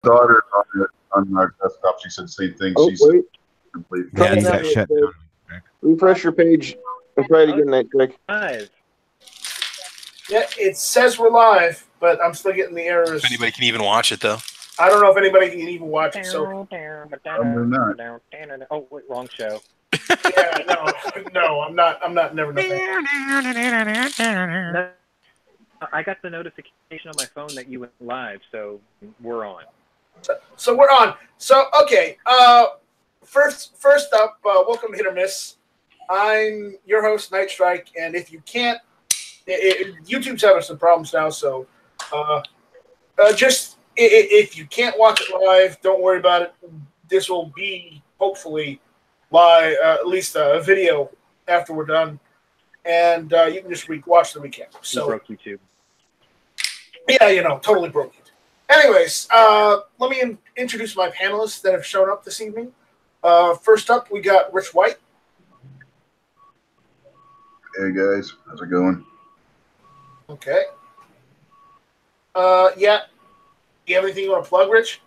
daughter on our desktop. She said the same thing. Oh, She's wait. complete. Try Yeah, you that got shut real down. quick. Refresh your page and try it again, Night Trick. Live. Yeah, it says we're live, but I'm still getting the errors. If anybody can even watch it, though. I don't know if anybody can even watch it. So Probably not. Oh, wait, wrong show. yeah, no, I'm not. Never know. No, I got the notification on my phone that you went live, so we're on. So we're on. So okay. First up, welcome to Hit or Miss. I'm your host, Night Strike, and if you can't, YouTube's having some problems now. So, just if you can't watch it live, don't worry about it. This will be hopefully live, at least a video after we're done, and you can just watch the recap. So You broke YouTube. Yeah, totally broke it. Anyways, let me introduce my panelists that have shown up this evening. First up, we got Rich White. Hey guys, how's it going? Okay. Yeah. You have anything you want to plug, Rich?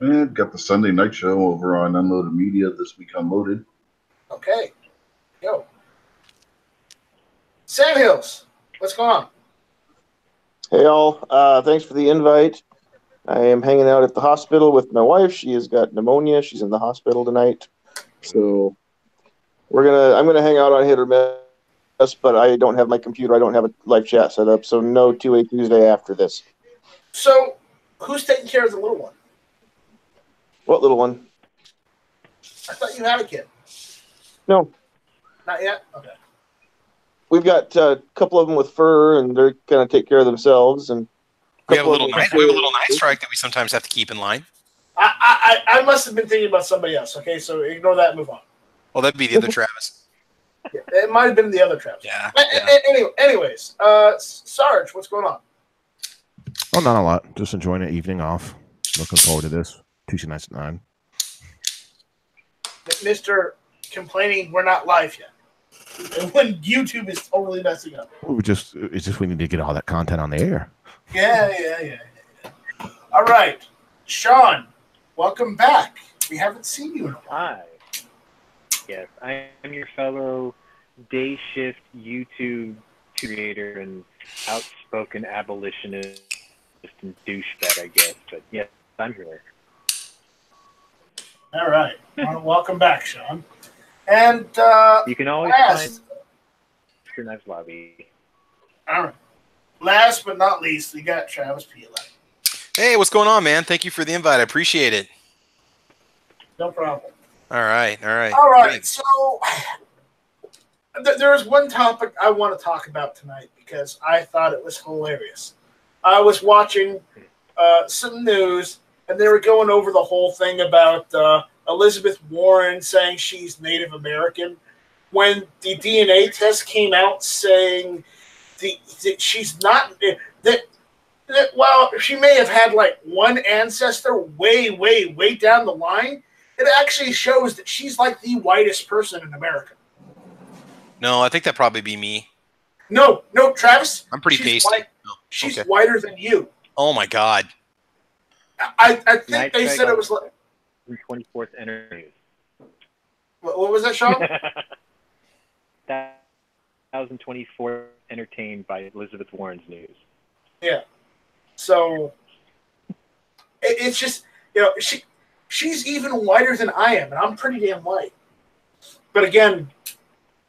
And got the Sunday night show over on Unloaded Media this week unloaded. Okay. Yo. Sam Hills, what's going on? Hey, all. Thanks for the invite. I am hanging out at the hospital with my wife. She has got pneumonia. She's in the hospital tonight. So I'm gonna hang out on Hit or Miss, but I don't have my computer. I don't have a live chat set up, so no 2A Tuesday after this. So, who's taking care of the little one? What little one? I thought you had a kid. No. Not yet? Okay. We've got a couple of them with fur, and they're gonna take care of themselves. And We have a little night strike that we sometimes have to keep in line. I must have been thinking about somebody else. Okay, so ignore that and move on. Well, that'd be the other Travis. Yeah, it might have been the other Travis. Yeah. Anyways, Sarge, what's going on? Oh, not a lot. Just enjoying the evening off. Looking forward to this. Tuesday nights at 9. Mr. Complaining we're not live yet. And when YouTube is totally messing up. It's just we need to get all that content on the air. Yeah. All right. Sean, welcome back. We haven't seen you in a while. Hi. Yes, I am your fellow day shift YouTube creator and outspoken abolitionist and douchebag, I guess. But yes, I'm here. All right. Well, welcome back, Sean. And you can always last, find Mr. Knives Lobby. all right. Last but not least, we got Travis Pila. Hey, what's going on, man? Thank you for the invite. I appreciate it. No problem. All right. All right. So there's one topic I want to talk about tonight because I thought it was hilarious. I was watching some news, and they were going over the whole thing about Elizabeth Warren saying she's Native American. When the DNA test came out saying that she's not, well, she may have had like one ancestor way down the line. It actually shows that she's like the whitest person in America. No, I think that'd probably be me. No, Travis. I'm pretty pasty. White. Oh, She's okay. whiter than you. Oh, my God. I think they said it was like... 24th Enter News. What was that, Sean? 2024 entertained by Elizabeth Warren's news. Yeah. So it's just, she's even whiter than I am, and I'm pretty damn white. But again,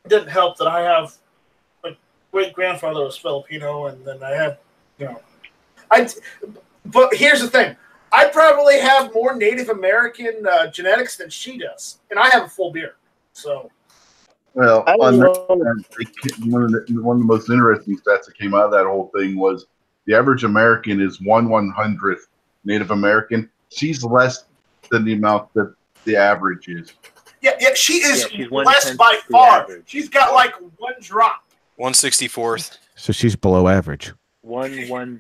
it didn't help that I have a great grandfather was Filipino, and then I have, But here's the thing: I probably have more Native American genetics than she does, and I have a full beard. So. Well, one of the most interesting stats that came out of that whole thing was the average American is 1/100th Native American. She's less than the amount that the average is. Yeah, she is she's less by far. She's got like one drop. 164th. So she's below average. One.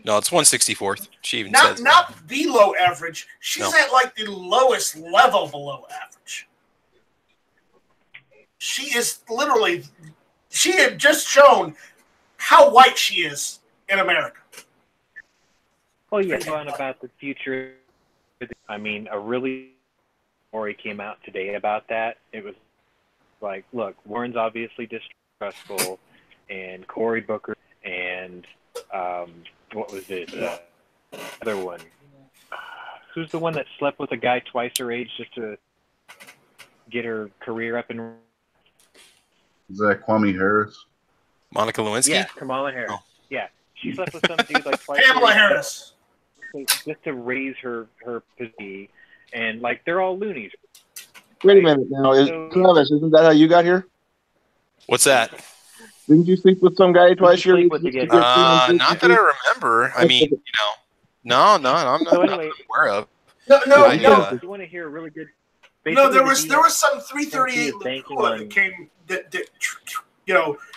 No, it's 164th. She even Not says not below average. She's No. at like the lowest level below average. She is literally. She had just shown how white she is in America. Well, yeah, on about the future. I mean, a really story came out today about that. It was like, look, Warren's obviously distrustful, and Cory Booker, and what was it? Other one. Who's the one that slept with a guy twice her age just to get her career up and? Is that Kwame Harris? Monica Lewinsky? Yeah, Kamala Harris. Oh. Yeah, she slept with some dude like twice. Pamela Harris. Just to raise her position, and like they're all loonies. Wait a minute now. Travis, isn't that how you got here? What's that? Didn't you sleep with some guy twice your age? Not that I remember. I mean, no, I'm not, So anyway, not aware of. No. You want to hear a really good? No, there was some 338 Lupua that came that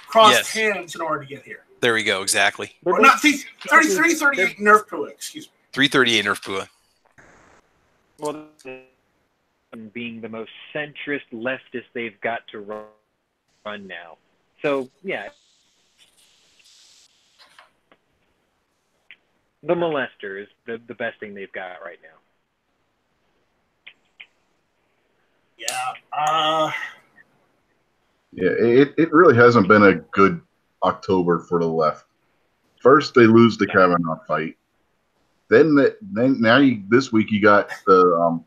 crossed hands in order to get here. There we go. Exactly. Or not 3338 Nerf Pua. Excuse me. 338 Nerf Pua. Well, being the most centrist leftist they've got to run now. So yeah, the molester is the best thing they've got right now. Yeah, it really hasn't been a good October for the left. First, they lose the Kavanaugh fight. Then this week you got the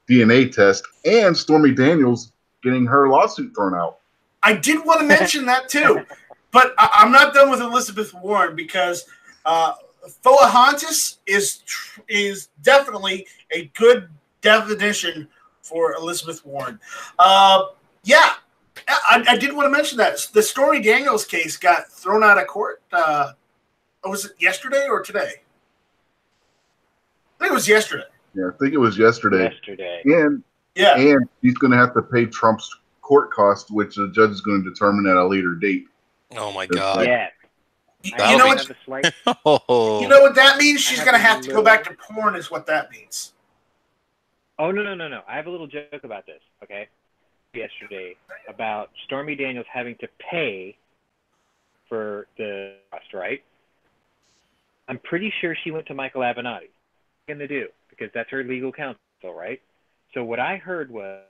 DNA test and Stormy Daniels getting her lawsuit thrown out. I did want to mention that too, but I'm not done with Elizabeth Warren because Pocahontas is definitely a good definition for Elizabeth Warren. Yeah, I did want to mention that the Stormy Daniels case got thrown out of court. Was it yesterday or today? I think it was yesterday. Yeah, I think it was yesterday. And he's going to have to pay Trump's court costs, which the judge is going to determine at a later date. Oh my God! Yeah. You know what that means? She's going to have to go back to porn. Is what that means. Oh no! I have a little joke about this. Okay, yesterday about Stormy Daniels having to pay for the cost, right? I'm pretty sure she went to Michael Avenatti. What's going to do? Because that's her legal counsel, right? So what I heard was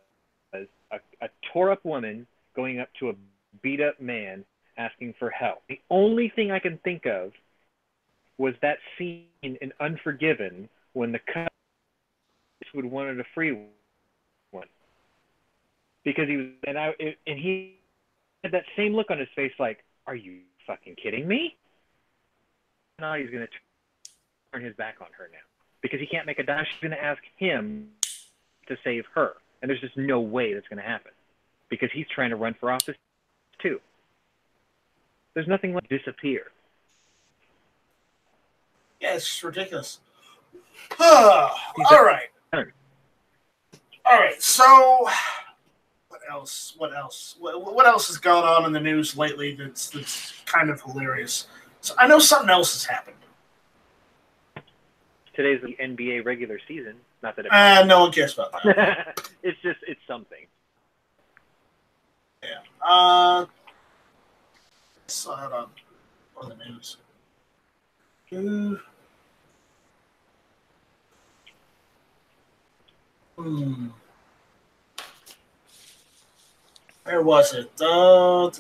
a tore-up woman going up to a beat-up man asking for help. The only thing I can think of was that scene in Unforgiven when the cut would wanted a free one because he was and he had that same look on his face, like, "Are you fucking kidding me?" Now he's going to turn his back on her now because he can't make a dime. She's going to ask him to save her, and there's just no way that's going to happen because he's trying to run for office too. There's nothing like disappear. Yeah, it's just ridiculous. All right. So, what else? What else has gone on in the news lately that's kind of hilarious? So I know something else has happened. Today's the NBA regular season. Not that no one cares about that. it's something. Yeah. I saw it on the news. Where was it? No.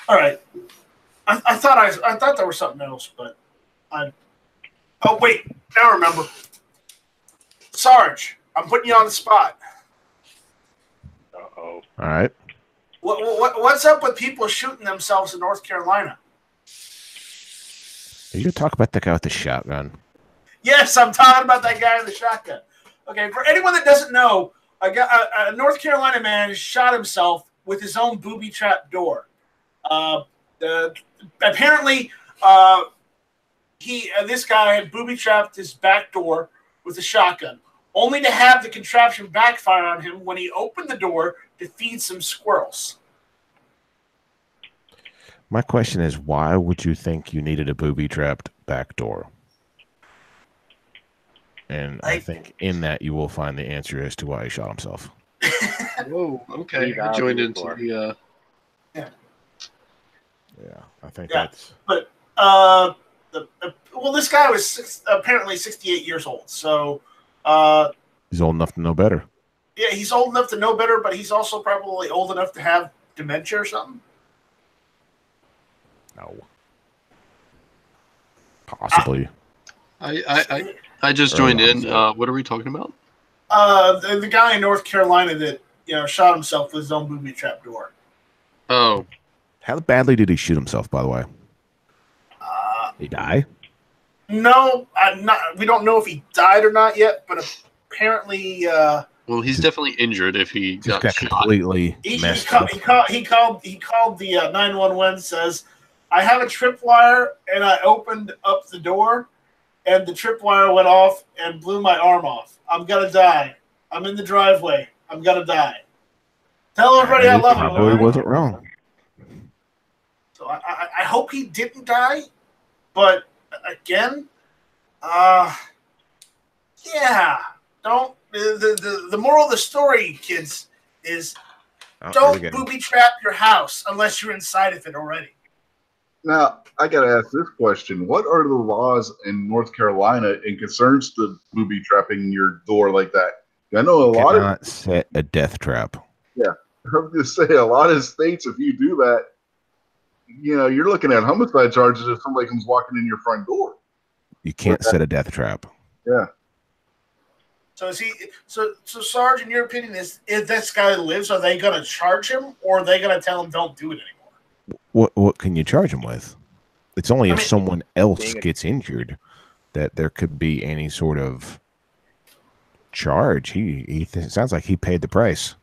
All right. I thought there was something else, but oh wait, now I remember. Sarge, I'm putting you on the spot. All right. What's up with people shooting themselves in North Carolina? Are you going to talk about the guy with the shotgun? Yes, I'm talking about that guy with the shotgun. Okay, for anyone that doesn't know, a North Carolina man shot himself with his own booby trap door. Apparently, this guy had booby trapped his back door with a shotgun, only to have the contraption backfire on him when he opened the door to feed some squirrels. My question is, why would you think you needed a booby-trapped back door? And I think in that you will find the answer as to why he shot himself. Whoa, okay. I joined into the... Yeah, I think that's... But, the Well, this guy was apparently 68 years old. So he's old enough to know better. Yeah, he's old enough to know better, but he's also probably old enough to have dementia or something. No. Possibly. I just joined in. What are we talking about? The guy in North Carolina that shot himself with his own booby trap door. Oh. How badly did he shoot himself, by the way? Did he die? No, we don't know if he died or not yet, but apparently. Well, he's definitely injured if he got shot. Completely messed up. He called the 911. Says, I have a tripwire, and I opened up the door, and the tripwire went off and blew my arm off. I'm gonna die. I'm in the driveway. I'm gonna die. Tell everybody I love him. Probably wasn't wrong. So I hope he didn't die, but again, yeah, don't. The moral of the story, kids, is don't booby trap your house unless you're inside of it already. Now, I got to ask this question. What are the laws in North Carolina in concerns to booby trapping your door like that? I know a lot cannot set a death trap. Yeah. I'm going to say a lot of states, if you do that, you're looking at homicide charges if somebody comes walking in your front door. You can't set a death trap. Yeah. So is he? So Sarge, in your opinion, if this guy lives, are they going to charge him, or are they going to tell him don't do it anymore? What can you charge him with? It's only if someone else gets injured that there could be any sort of charge. He sounds like he paid the price.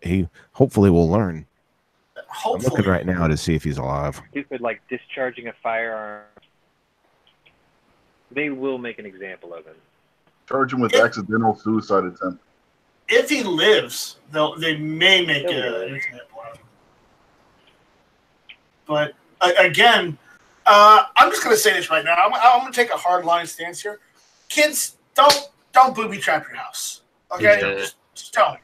He hopefully will learn. Hopefully. I'm looking right now to see if he's alive. Stupid, like discharging a firearm. They will make an example of him. Charge him with accidental suicide attempt. If he lives, they may make an example of him. But again, I'm just going to say this right now. I'm going to take a hard line stance here. Kids, don't booby trap your house. Okay, just don't.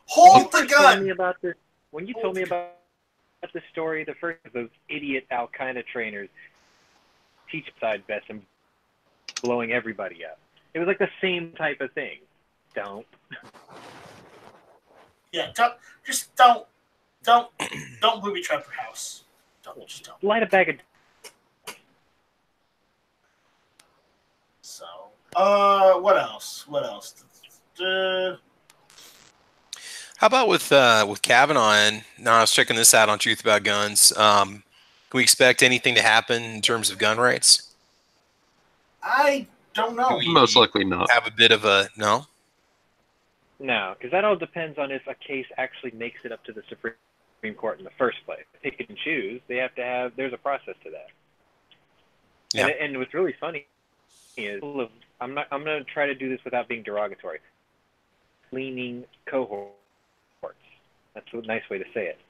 Hold the gun. When you told me about this story, the first of those idiot Al Qaeda trainers teach side best and blowing everybody up. It was like the same type of thing. Don't. Yeah, don't booby trap your house. Just don't. Light a bag of. So, what else? How about with Kavanaugh? And now I was checking this out on Truth About Guns. Can we expect anything to happen in terms of gun rights? I don't know. Most likely not. Have a bit of a no. No, because that all depends on if a case actually makes it up to the Supreme Court in the first place. Pick and choose. They have to have. There's a process to that. Yeah. And what's really funny is I'm going to try to do this without being derogatory. Leaning cohorts. That's a nice way to say it.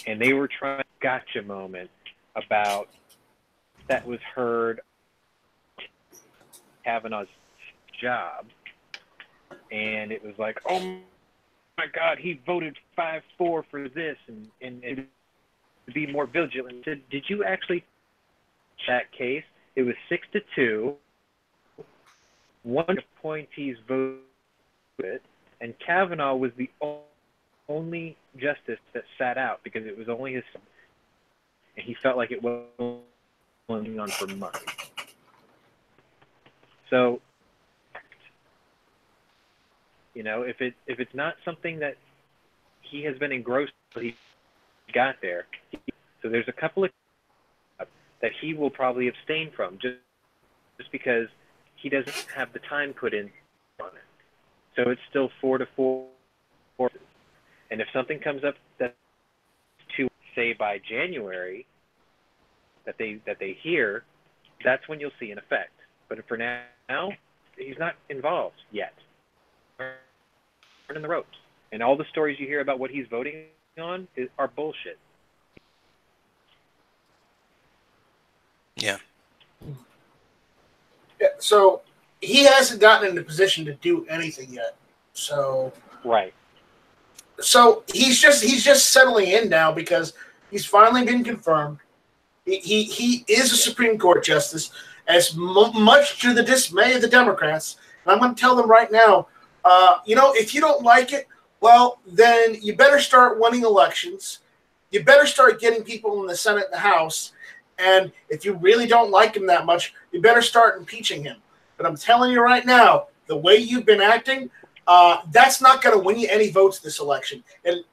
And they were trying a gotcha moment about that was heard Kavanaugh's job, and it was like, oh my God, he voted 5-4 for this, and to be more vigilant. Did you actually that case? It was 6-2. One appointees voted, and Kavanaugh was the only justice that sat out because it was only his son, and he felt like it wasn't on for months. So, if it's not something that he has been engrossed, he got there. So there's a couple of that he will probably abstain from just because he doesn't have the time put in on it. So it's still 4-4. And if something comes up that's to say by January that they hear, that's when you'll see an effect. But for now, he's not involved yet. In the ropes, and all the stories you hear about what he's voting on are bullshit. Yeah. So he hasn't gotten in the position to do anything yet. So right. So he's just settling in now because he's finally been confirmed. He is a Supreme Court justice, as much to the dismay of the Democrats. And I'm going to tell them right now, if you don't like it, well, then you better start winning elections. You better start getting people in the Senate and the House. And if you really don't like him that much, you better start impeaching him. But I'm telling you right now, the way you've been acting, that's not going to win you any votes this election. And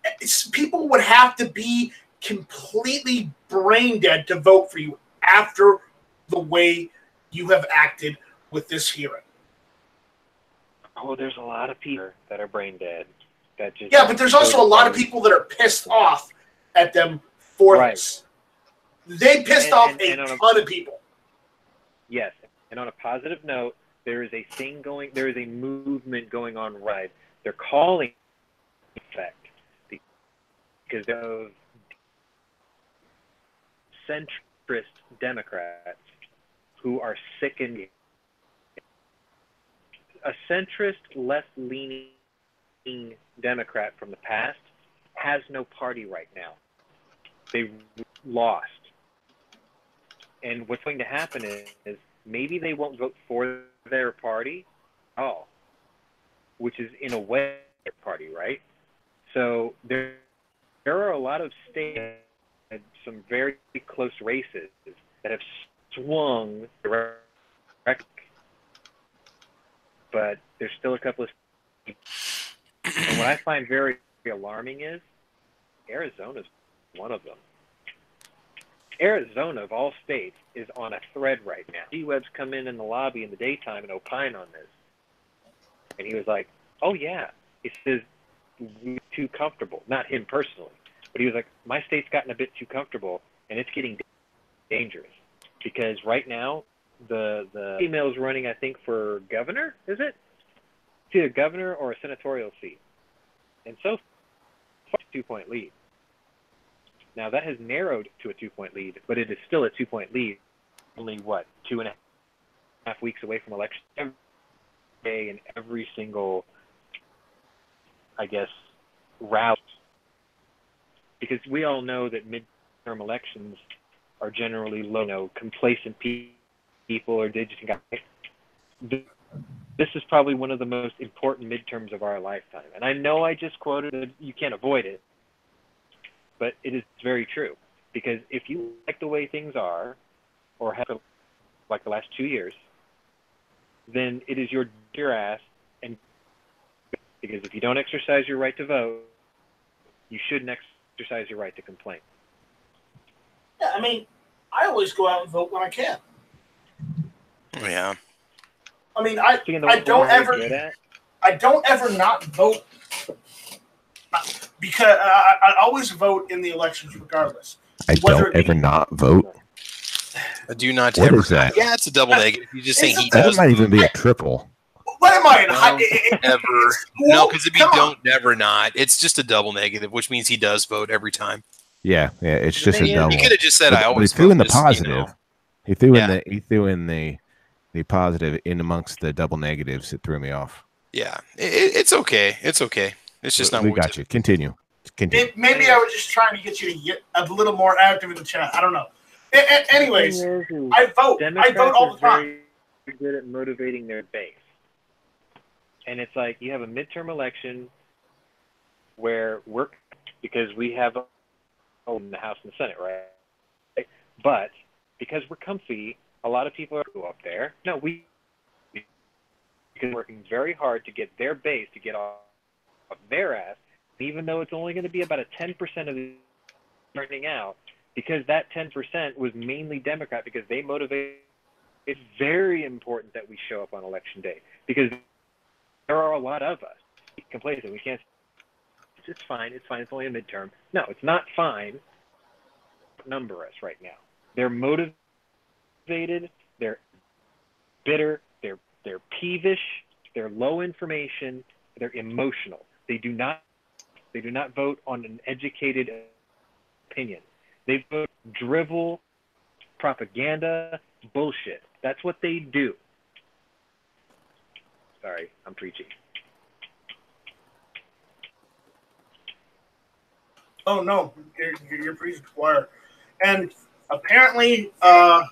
people would have to be completely brain dead to vote for you after the way you have acted with this hearing. Oh, there's a lot of people that are brain dead. Yeah, but there's also a lot of people that are pissed off at them for this. They pissed off a ton of people. Yes, and on a positive note, there is a movement going on right. They're calling effect because of centrist Democrats who are sickened. A centrist, left-leaning Democrat from the past has no party right now. They lost. And what's going to happen is maybe they won't vote for their party at all, which is in a way their party, right? So there are a lot of states and some very close races that have swung direct, but there's still a couple of states. And what I find very alarming is Arizona's one of them. Arizona, of all states, is on a thread right now. G-Web's come in the lobby in the daytime and opine on this. And he was like, oh, yeah, it says we're too comfortable. Not him personally, but he was like, my state's gotten a bit too comfortable, and it's getting dangerous. Because right now, the female's running, I think, for governor, is it? It's either governor or a senatorial seat. And so far, 2-point lead. Now, that has narrowed to a 2-point lead, but it is still a 2-point lead. Only, 2.5 weeks away from election. Every day and every single, I guess, route. Because we all know that midterm elections are generally low, complacent people, or they just got. This is probably one of the most important midterms of our lifetime. And I know I just quoted it, you can't avoid it. But it is very true, because if you like the way things are, or have like the last 2 years, then it is your ass. And because if you don't exercise your right to vote, you shouldn't exercise your right to complain. Yeah, I mean, I always go out and vote when I can. Yeah. I mean, I don't ever not vote. Because I always vote in the elections regardless. I don't ever not vote. I do not what ever. Is that? Yeah, it's a double negative. You just say he that does. That might even be a triple. What am I? Never. No, because it'd be don't, never, not. It's just a double negative, which means he does vote every time. Yeah, it's just a double. He could have just said, "I always." He threw in the just, positive. He threw in the positive in amongst the double negatives. It threw me off. Yeah, it's okay. It's okay. It's just not. We got you. Continue. Maybe I was just trying to get you to get a little more active in the chat. I don't know. Anyways, I vote. Democrats I vote all the time. Very good at motivating their base. And it's like you have a midterm election where because we have in the House and the Senate, right? But because we're comfy, a lot of people are go up there. No, we're working very hard to get their base to get off their ass. Even though it's only going to be about a 10% of the turning out, because that 10% was mainly Democrat, because they motivate. It's very important that we show up on election day, because there are a lot of us complacent. We can't. It's fine. It's fine. It's only a midterm. No, it's not fine. Number us right now. They're motivated. They're bitter. They're peevish. They're low information. They're emotional. They do not vote on an educated opinion. They vote drivel, propaganda, bullshit. That's what they do. Sorry, I'm preaching. Oh no, you're preaching to choir. And apparently, I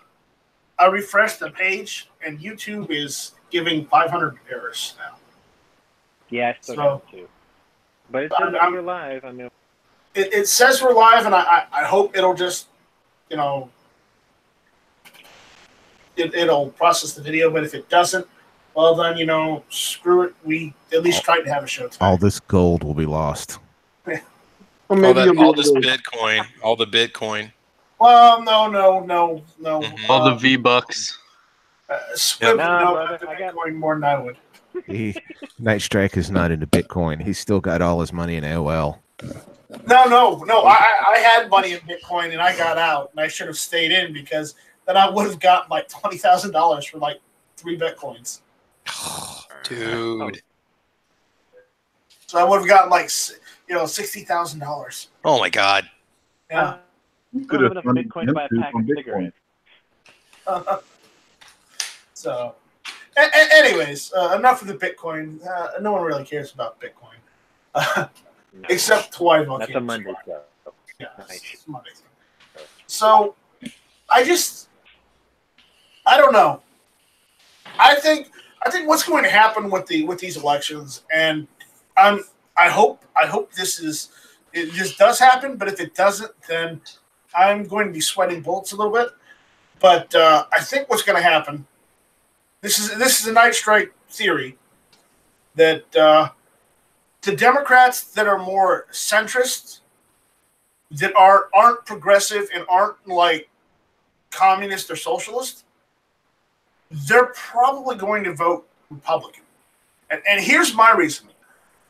refreshed the page, and YouTube is giving 500 errors now. Yeah, I still got it too. But it says we're live. I mean, it says we're live, and I hope it'll just, you know, it'll process the video. But if it doesn't, well then, you know, screw it. We at least tried to have a show tonight. All this gold will be lost. Well, all this Bitcoin, all the Bitcoin. Well, no. All the V-Bucks. Squib would know about the Bitcoin more than I would. Night Striker's not into Bitcoin. He's still got all his money in AOL. No. I had money in Bitcoin and I got out, and I should have stayed in because then I would have gotten like $20,000 for like 3 Bitcoins. Dude. So I would have gotten like, you know, $60,000. Oh my God. Yeah. You could have enough Bitcoin to buy a pack of cigarettes. So, anyways, enough of the Bitcoin. No one really cares about Bitcoin, except Hawaii Volcano. That's a Monday show. Yeah, it's Monday. So, I don't know. I think what's going to happen with these elections, and I hope this does happen. But if it doesn't, then I'm going to be sweating bullets a little bit. But I think what's going to happen. This is a Night Strike theory that the Democrats that are more centrist, that aren't progressive and aren't like communist or socialist, they're probably going to vote Republican. And here's my reasoning.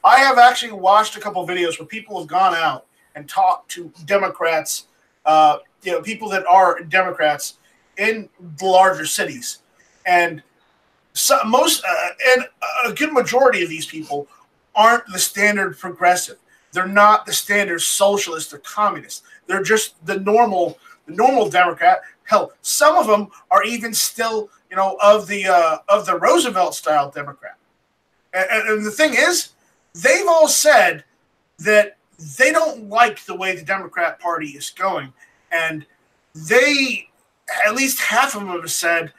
I have actually watched a couple of videos where people have gone out and talked to Democrats, people that are Democrats in the larger cities. And and a good majority of these people aren't the standard progressive. They're not the standard socialist or communist. They're just the normal Democrat. Hell, some of them are even still, you know, of the Roosevelt style Democrat. And the thing is, they've all said that they don't like the way the Democrat Party is going, and at least half of them have said,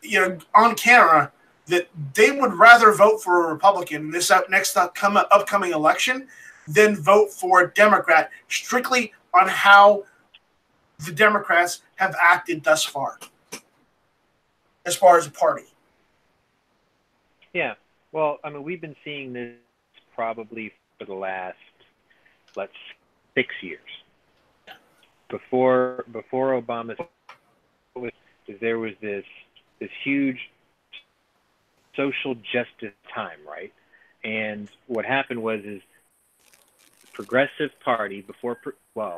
you know, on camera, that they would rather vote for a Republican in this next upcoming election than vote for a Democrat, strictly on how the Democrats have acted thus far, as far as a party. Yeah. Well, I mean, we've been seeing this probably for the last, 6 years. Before Obama, there was this huge social justice time, right? And what happened was the Progressive Party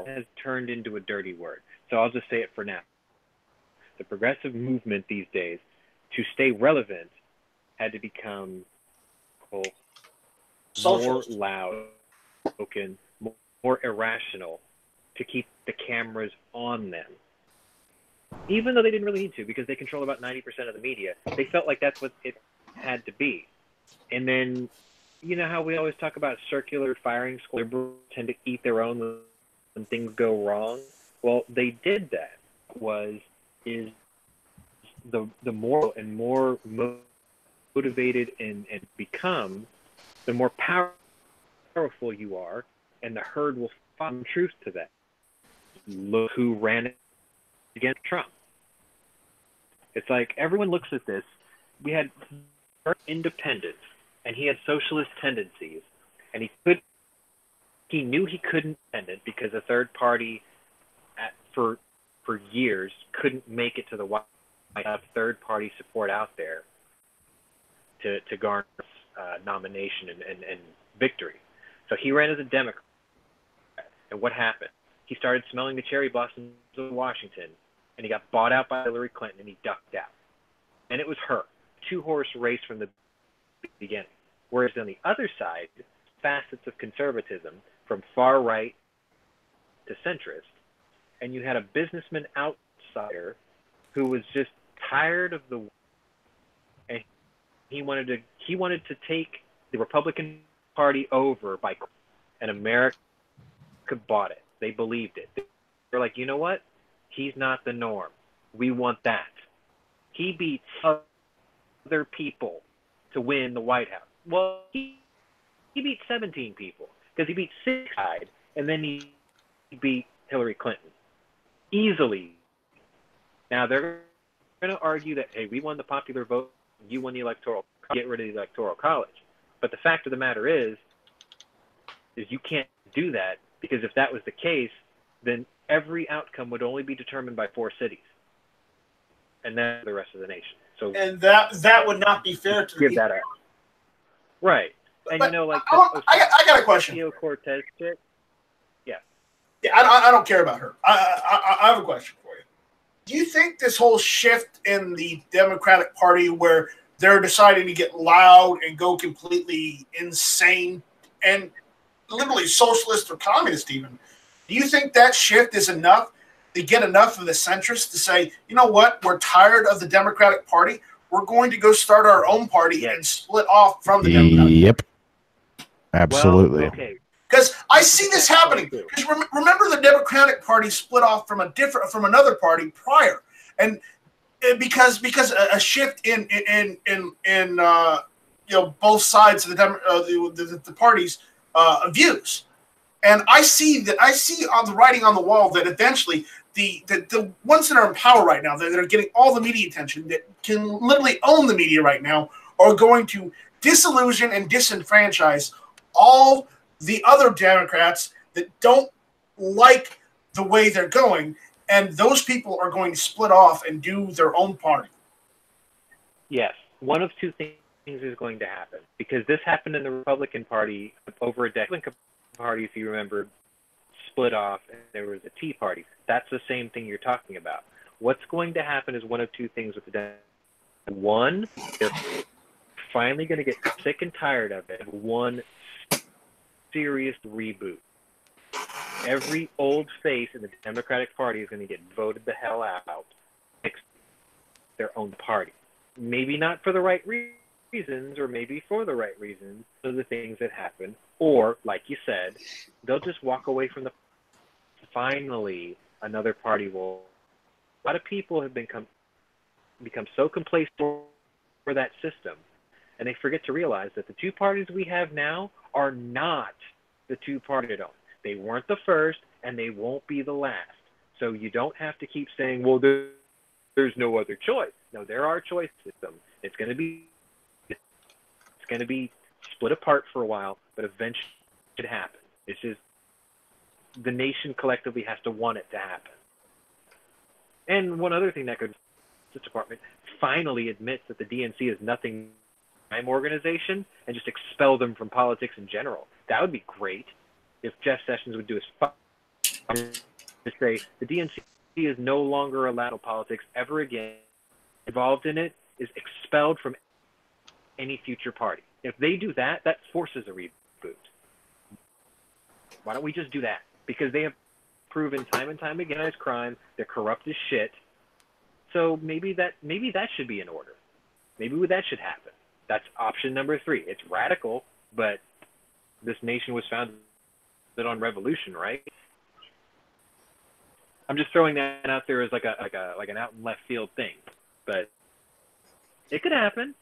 has turned into a dirty word. So I'll just say it for now. The progressive movement these days, to stay relevant, had to become more loud, spoken, more irrational, to keep the cameras on them. Even though they didn't really need to, because they control about 90% of the media. They felt like that's what it had to be. And then, you know how we always talk about circular firing squad? Liberals tend to eat their own when things go wrong. Well, they did that. Is the more and more motivated and become, the more powerful you are, and the herd will find truth to that. Look who ran against Trump. It's like everyone looks at this. We had independence, and he had socialist tendencies, and he knew he couldn't end it because a third party for years couldn't make it to the White House. Have third party support out there to garner nomination and victory. So he ran as a Democrat, and what happened? He started smelling the cherry blossoms of Washington, and he got bought out by Hillary Clinton, and he ducked out. And it was her. 2-horse race from the beginning. Whereas on the other side, facets of conservatism, from far right to centrist, and you had a businessman outsider who was just tired of the, and he wanted to take the Republican Party over and America bought it. They believed it. They're like, you know what? He's not the norm. We want that. He beats other people to win the White House. Well, he beat 17 people because he beat 6 guys, and then he beat Hillary Clinton easily. Now they're going to argue that, hey, we won the popular vote, you won the electoral, get rid of the electoral college. But the fact of the matter is you can't do that, because if that was the case, then every outcome would only be determined by 4 cities, and then the rest of the nation. So, and that would not be fair to give that up. Right. And but you know, like I got a question. Ocasio-Cortez shit. Yeah. Yeah, I don't care about her. I have a question for you. Do you think this whole shift in the Democratic Party, where they're deciding to get loud and go completely insane and literally socialist or communist even, do you think that shift is enough to get enough of the centrists to say, you know what, we're tired of the Democratic Party, we're going to go start our own party and split off from the Democratic Party? Yep. Absolutely. Well, okay. Because I see this happening. Because remember, the Democratic Party split off from another party prior, and because a shift in both sides of the parties' views, and I see on the writing on the wall that eventually the ones that are in power right now, that are getting all the media attention, that can literally own the media right now, are going to disillusion and disenfranchise all the other Democrats that don't like the way they're going, and those people are going to split off and do their own party. Yes. One of 2 things is going to happen, because this happened in the Republican Party over a decade. The Republican Party, if you remember, split off, and there was a Tea Party. That's the same thing you're talking about. What's going to happen is one of 2 things with the Democrats. One, they're finally going to get sick and tired of it. One serious reboot. Every old face in the Democratic Party is going to get voted the hell out. Their own party. Maybe not for the right reasons, or maybe for the right reasons, of the things that happen. Or, like you said, they'll just walk away from the... Finally, another party will... A lot of people have become so complacent for that system, and they forget to realize that the 2 parties we have now are not the 2 parties. They weren't the first, and they won't be the last. So you don't have to keep saying, well, there's no other choice. No, there are choices. It's going to be split apart for a while, but eventually it happens. It's just the nation collectively has to want it to happen. And one other thing that could, the department finally admits that the DNC is nothing crime organization, and just expel them from politics in general. That would be great if Jeff Sessions would do his to say the DNC is no longer allowed in politics ever again. Involved in it is expelled from any future party. If they do that, that forces a reboot. Why don't we just do that? Because they have proven time and time again as crime. They're corrupt as shit. So maybe that should be in order. Maybe that should happen. That's option number 3. It's radical, but this nation was founded on revolution, right? I'm just throwing that out there as like an out in left field thing, but it could happen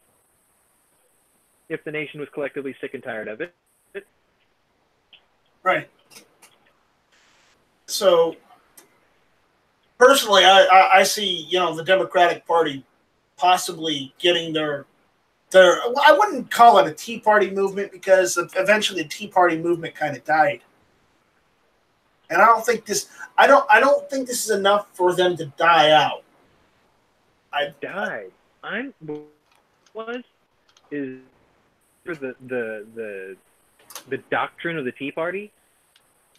if the nation was collectively sick and tired of it. Right. So personally, I see the Democratic Party possibly getting their I wouldn't call it a Tea Party movement, because eventually the Tea Party movement kind of died. And I don't think this is enough for them to die out. The doctrine of the Tea Party,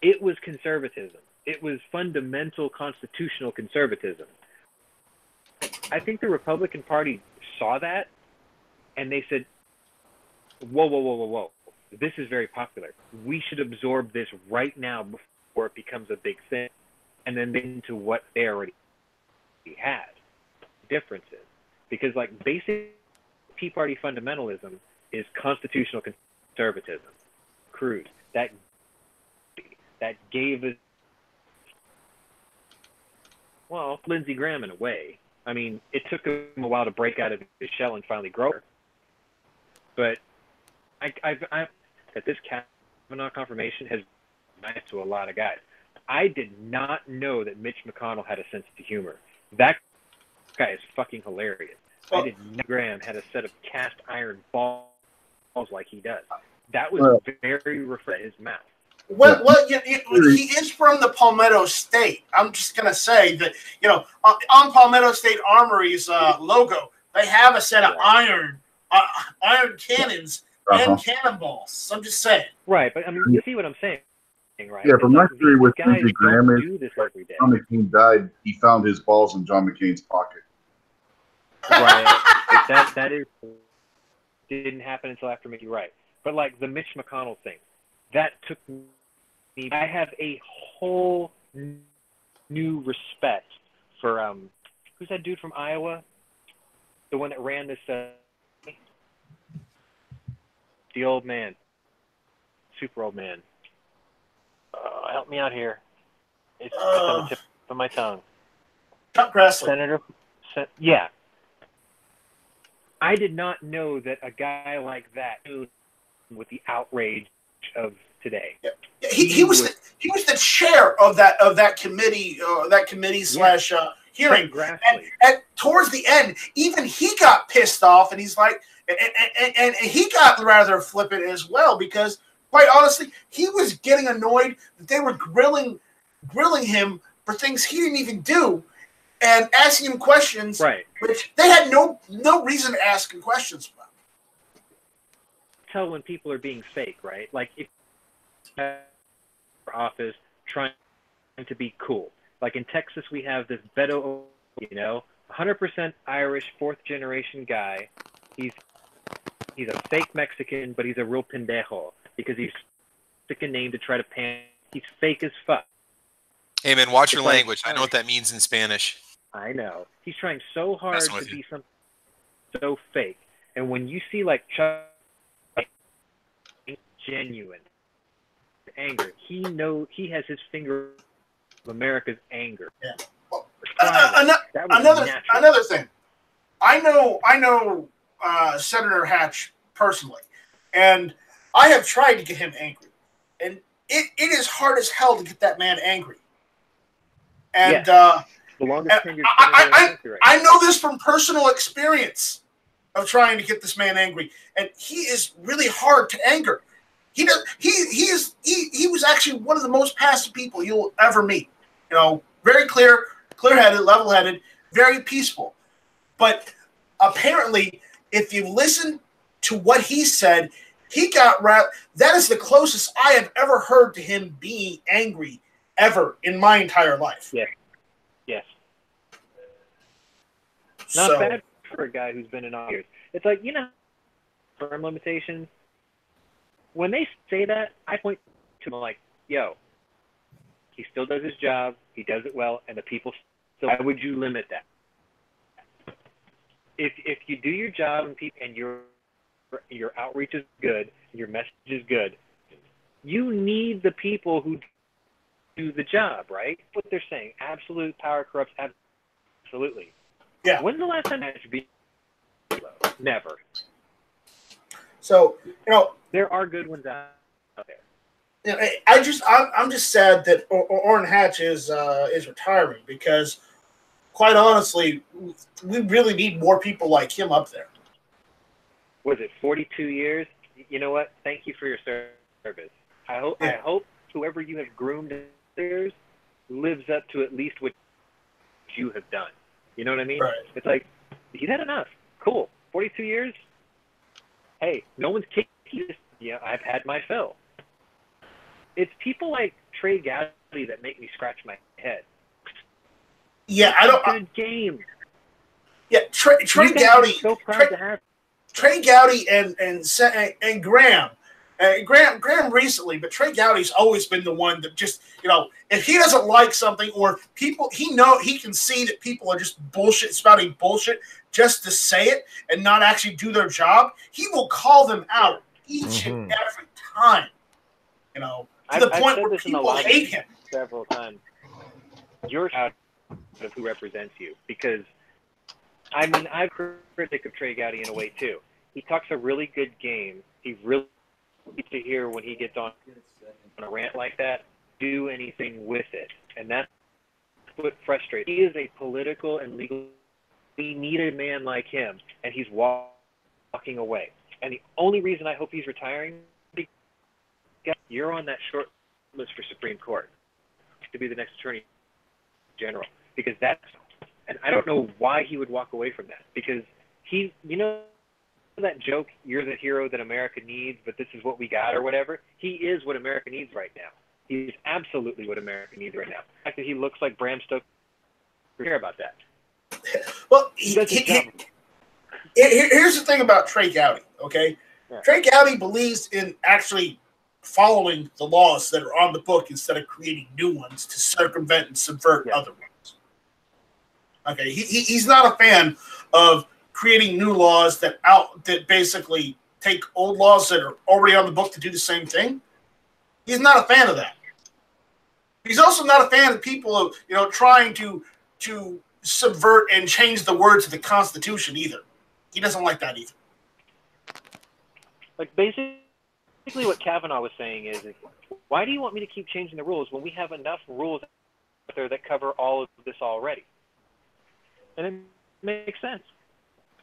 it was conservatism. It was fundamental constitutional conservatism. I think the Republican Party saw that, and they said, whoa. This is very popular. We should absorb this right now before it becomes a big thing. And then into what they already had. Differences. Because basic Tea Party fundamentalism is constitutional conservatism. Crude. That gave us well, Lindsey Graham in a way. I mean, it took him a while to break out of his shell and finally grow. But that this Kavanaugh confirmation has been nice to a lot of guys. I did not know that Mitch McConnell had a sense of humor. That guy is fucking hilarious. I did not know Graham had a set of cast iron balls like he does. That was very refreshing in his mouth. Well, he is from the Palmetto State. I'm just going to say that, on Palmetto State Armory's logo, they have a set of iron cannons and cannonballs. So I'm just saying. Right, but I mean, you see what I'm saying, right? Yeah, but my theory with Lindsey Graham is do this every day. John McCain died, he found his balls in John McCain's pocket. Right. that didn't happen until after Mickey Wright. But like the Mitch McConnell thing, that took me. I have a whole new respect for who's that dude from Iowa? The one that ran this. The old man, super old man. Help me out here. It's on the tip of my tongue. Chuck Grassley. Senator. Yeah. I did not know that a guy like that with the outrage of today. Yeah. He was the chair of that committee slash hearing, and towards the end, even he got pissed off, and he's like, and he got rather flippant as well, because quite honestly, he was getting annoyed that they were grilling him for things he didn't even do, and asking him questions, right? Which they had no reason to ask him questions about. Tell when people are being fake, right? Like if for office trying to be cool. Like in Texas, we have this Beto, 100% Irish, fourth generation guy. He's a fake Mexican, but he's a real pendejo because he's pick a name to try to pan. He's fake as fuck. Hey man, watch your language. I know what that means in Spanish. I know. He's trying so hard to be something so fake. And when you see like Chuck genuine anger, he has his finger of America's anger. Yeah. Well, another thing. I know Senator Hatch personally, and I have tried to get him angry, and it is hard as hell to get that man angry. And I know this from personal experience of trying to get this man angry, and he is really hard to anger. He was actually one of the most passive people you'll ever meet. Very clear-headed, level-headed, very peaceful. But apparently, if you listen to what he said, he got that is the closest I have ever heard to him being angry ever in my entire life. Yes. Not bad for a guy who's been in office. It's like, term limitations. When they say that, I point to them like, yo, he still does his job, he does it well, and the people still, why would you limit that? If you do your job and your outreach is good, and your message is good, you need the people who do the job, right? What they're saying, absolute power corrupts absolutely. Yeah. When's the last time that should be? Never. So, there are good ones out there. I'm just sad that Orrin Hatch is retiring, because quite honestly, we really need more people like him up there. Was it 42 years? You know what? Thank you for your service. I hope whoever you have groomed lives up to at least what you have done. You know what I mean? Right. It's like, he's had enough. Cool. 42 years? Hey, no one's kicking this. Yeah, I've had my fill. It's people like Trey Gowdy that make me scratch my head. Yeah, I don't. Good game. Yeah, Trey Gowdy. So proud to have Trey Gowdy and Graham. Graham recently, but Trey Gowdy's always been the one that just, if he doesn't like something, or people, he can see that people are just spouting bullshit just to say it and not actually do their job. He will call them out each and every time, to the point where people hate him. Several times. Your of who represents you. Because, I mean, I'm a critic of Trey Gowdy in a way, too. He talks a really good game. He really gets to hear when he gets on a rant like that, do anything with it. And that's what frustrates. He is a political and legal. We need a man like him, and he's walking away. And the only reason I hope he's retiring is because you're on that short list for Supreme Court to be the next Attorney General. Because that's, and I don't know why he would walk away from that. Because he, you know, that joke, you're the hero that America needs, but this is what we got or whatever. He is what America needs right now. He's absolutely what America needs right now. The fact that he looks like Bram Stoker, we care about that. Well, here's the thing about Trey Gowdy, okay? Yeah. Trey Gowdy believes in actually following the laws that are on the book instead of creating new ones to circumvent and subvert other ones. Okay, he's not a fan of creating new laws that basically take old laws that are already on the book to do the same thing. He's not a fan of that. He's also not a fan of people, you know, trying to subvert and change the words of the Constitution either. He doesn't like that either. Like, basically what Kavanaugh was saying is, why do you want me to keep changing the rules when we have enough rules out there that cover all of this already? And it makes sense.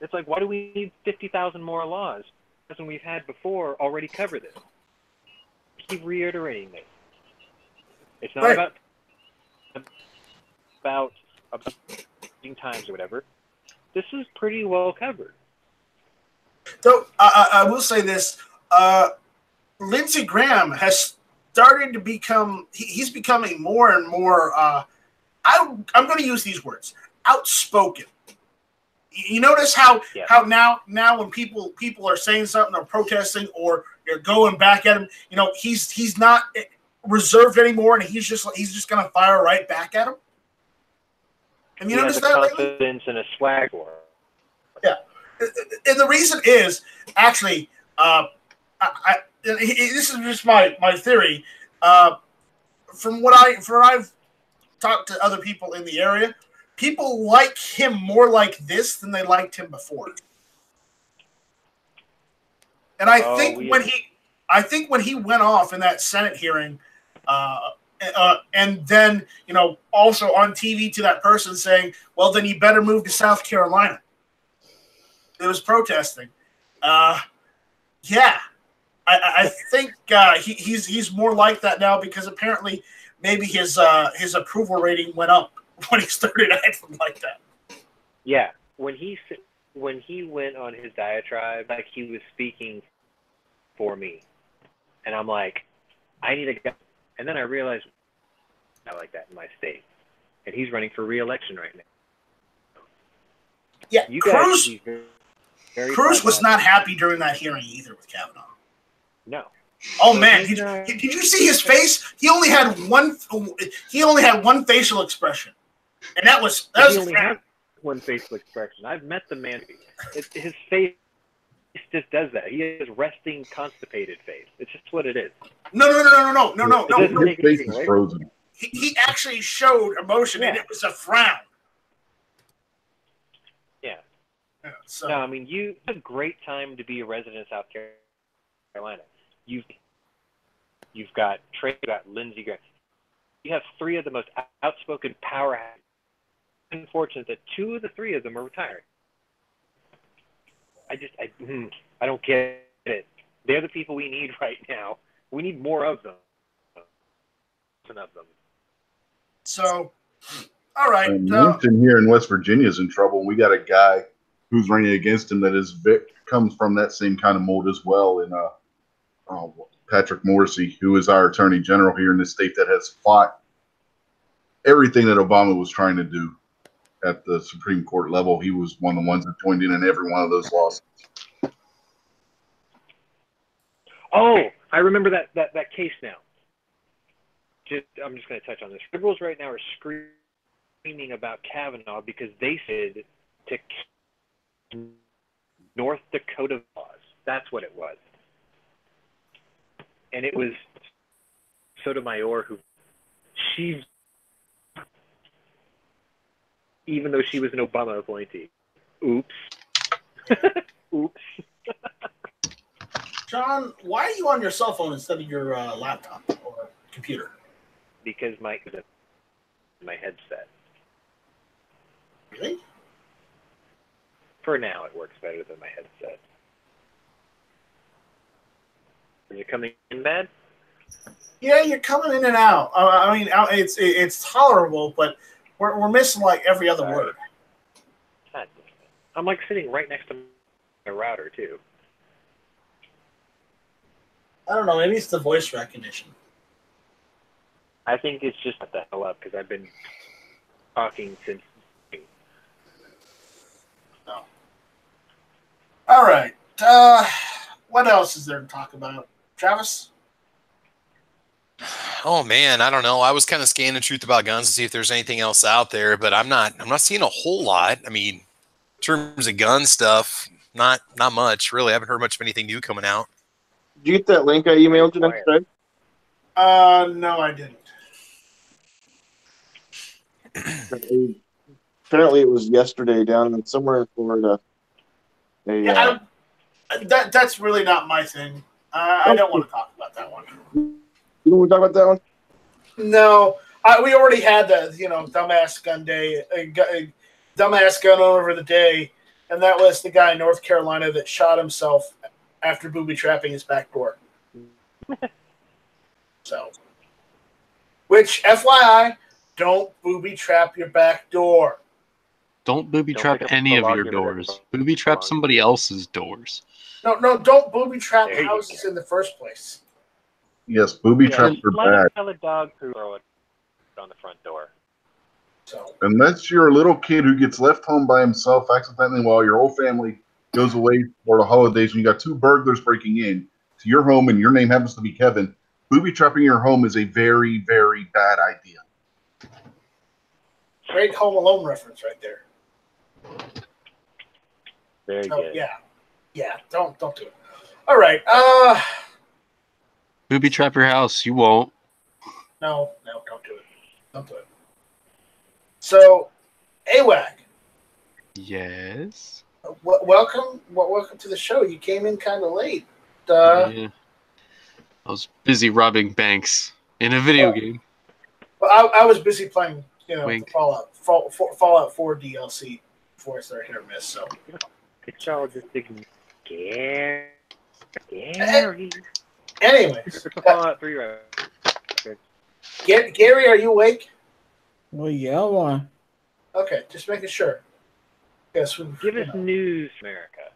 It's like, why do we need 50,000 more laws than we've had before already cover this? Keep reiterating this. It's not about times or whatever. This is pretty well covered. So I will say this: Lindsey Graham has started to become. He's becoming more and more. I'm going to use these words: outspoken. You notice how now when people are saying something or protesting or you're going back at him, you know, he's not reserved anymore, and he's just going to fire right back at him. And you notice that confidence and a swagger. Yeah, and the reason is actually, this is just my theory. From what I've talked to other people in the area, people like him more like this than they liked him before. And I think when he went off in that Senate hearing, and then, you know, also on TV to that person saying, well, then you better move to South Carolina. It was protesting. I think he's more like that now because apparently maybe his approval rating went up when he started acting like that. Yeah, when he went on his diatribe, like he was speaking for me, and I'm like, I need a guy. And then I realized I like that in my state, and he's running for re-election right now. Yeah, Cruz was not happy during that hearing either with Kavanaugh. No. Oh man, did you see his face? He only had one facial expression, and that was he only had one facial expression. I've met the man. His face just does that. He has resting, constipated face. It's just what it is. No. His face is frozen. He actually showed emotion, and it was a frown. Yeah. So. No, I mean, it's a great time to be a resident of South Carolina. You've got Trey, you've got Lindsey Graham. You have three of the most outspoken powerhouses. Unfortunate that two of the three of them are retiring. I don't get it. They're the people we need right now. We need more of them. So, all right. Winston here in West Virginia is in trouble. We got a guy who's running against him that comes from that same kind of mold as well. And Patrick Morrisey, who is our Attorney General here in the state, that has fought everything that Obama was trying to do at the Supreme Court level. He was one of the ones that joined in every one of those lawsuits. Oh, I remember that case now. I'm just going to touch on this. Liberals right now are screaming about Kavanaugh because they said to North Dakota laws. That's what it was. And it was Sotomayor who even though she was an Obama appointee. Oops. Oops. John, why are you on your cell phone instead of your laptop or computer? Because my headset. Really? For now, it works better than my headset. Is it coming in bad? Yeah, you're coming in and out. I mean, it's tolerable, but we're missing like every other word. God, I'm like sitting right next to my router too. I don't know. Maybe it's the voice recognition. I think it's just the hell up because I've been talking since. No. All right. What else is there to talk about, Travis? Oh man, I don't know. I was kind of scanning Truth About Guns to see if there's anything else out there, but I'm not seeing a whole lot. I mean, in terms of gun stuff, not much really. I haven't heard much of anything new coming out. Did you get that link I emailed you today? No, I didn't. Apparently, it was yesterday down somewhere in Florida. That's really not my thing. I don't want to talk about that one. You don't want to talk about that one? No, we already had the dumbass gun day, dumbass gun over the day, and that was the guy in North Carolina that shot himself after booby trapping his back door. So, which FYI, don't booby trap your back door. Don't booby trap any of your doors. Booby trap somebody else's doors. No, don't booby trap houses in the first place. Yes, booby traps are bad. Tell a dog to throw it on the front door. So, unless you're a little kid who gets left home by himself accidentally while your whole family goes away for the holidays, and you got two burglars breaking in to your home, and your name happens to be Kevin, booby trapping your home is a very, very bad idea. Great Home Alone reference right there. Very good. Yeah. Don't do it. All right. Booby trap your house. You won't. No, don't do it. Don't do it. So, AWAC. Yes. Welcome to the show. You came in kind of late. Yeah. I was busy robbing banks in a video game. Well, I was busy playing, the Wink. Fallout 4 DLC before I started hit or miss. So, It's all just Gary. anyways, Fallout 3 right? Gary, are you awake? Well, yeah, why? Okay, just making sure. Yes, Give us news, America.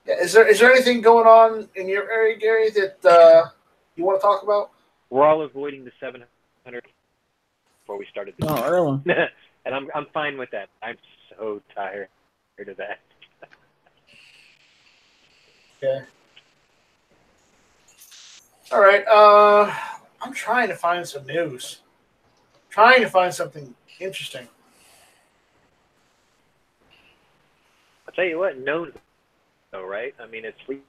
Yeah, is there anything going on in your area, Gary, that you want to talk about? We're all avoiding the 700 before we started this. Oh, really? And I'm fine with that. I'm so tired of that. Okay. All right. I'm trying to find some news. Trying to find something interesting. I'll tell you what, no, though, right? I mean, at least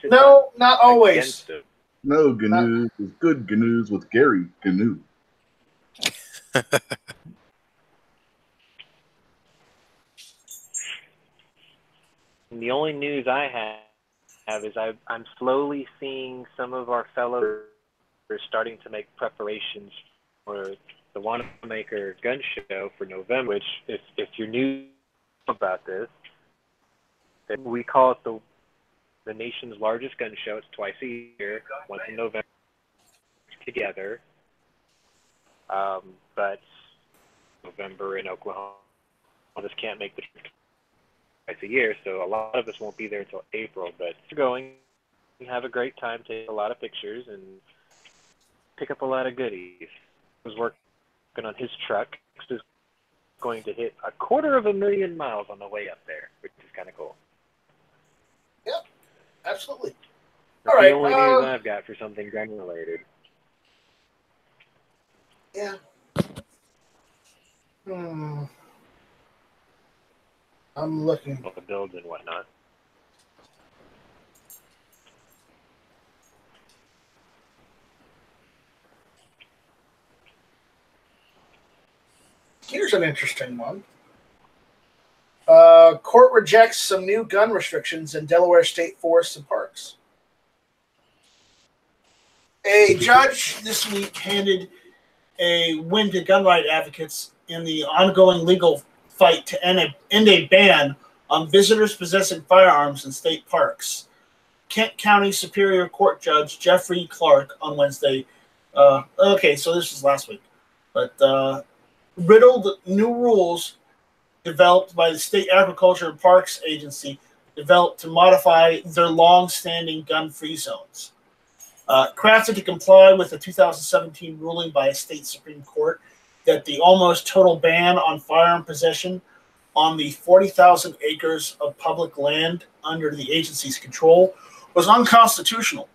it's no, not always. No, GNU is good GNUs with Gary GNU. The only news I have is I'm slowly seeing some of our fellows are starting to make preparations for the Wanamaker Gun Show for November, which, if you're new about this, we call it the nation's largest gun show. It's twice a year, once in November, together. But November in Oklahoma just can't make the trip twice a year, so a lot of us won't be there until April. But we're going and have a great time, take a lot of pictures, and pick up a lot of goodies. I was working on his truck. Is going to hit 250,000 miles on the way up there, which is kind of cool. Yep, absolutely. That's all right. The only news I've got for something gun related. Yeah. I'm looking. Well, the builds and whatnot. here's an interesting one. Court rejects some new gun restrictions in Delaware state forests and parks. A judge this week handed a win to gun right advocates in the ongoing legal fight to end a ban on visitors possessing firearms in state parks. Kent County Superior Court Judge Jeffrey Clark on Wednesday. Okay, so this was last week. But riddled new rules developed by the State Agriculture and Parks Agency developed to modify their long-standing gun-free zones. Crafted to comply with the 2017 ruling by a state Supreme Court that the almost total ban on firearm possession on the 40,000 acres of public land under the agency's control was unconstitutional.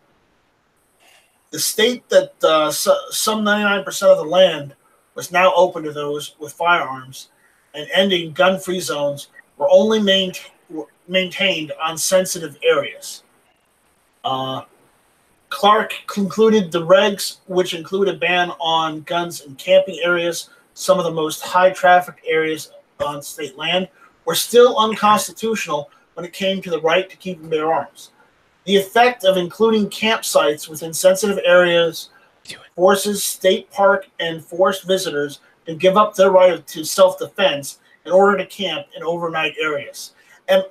The state that some 99% of the land was now open to those with firearms and ending gun-free zones were only maintained on sensitive areas. Clark concluded the regs, which include a ban on guns in camping areas, some of the most high-traffic areas on state land, were still unconstitutional when it came to the right to keep and bear arms. The effect of including campsites within sensitive areas forces state park and forest visitors to give up their right to self-defense in order to camp in overnight areas. And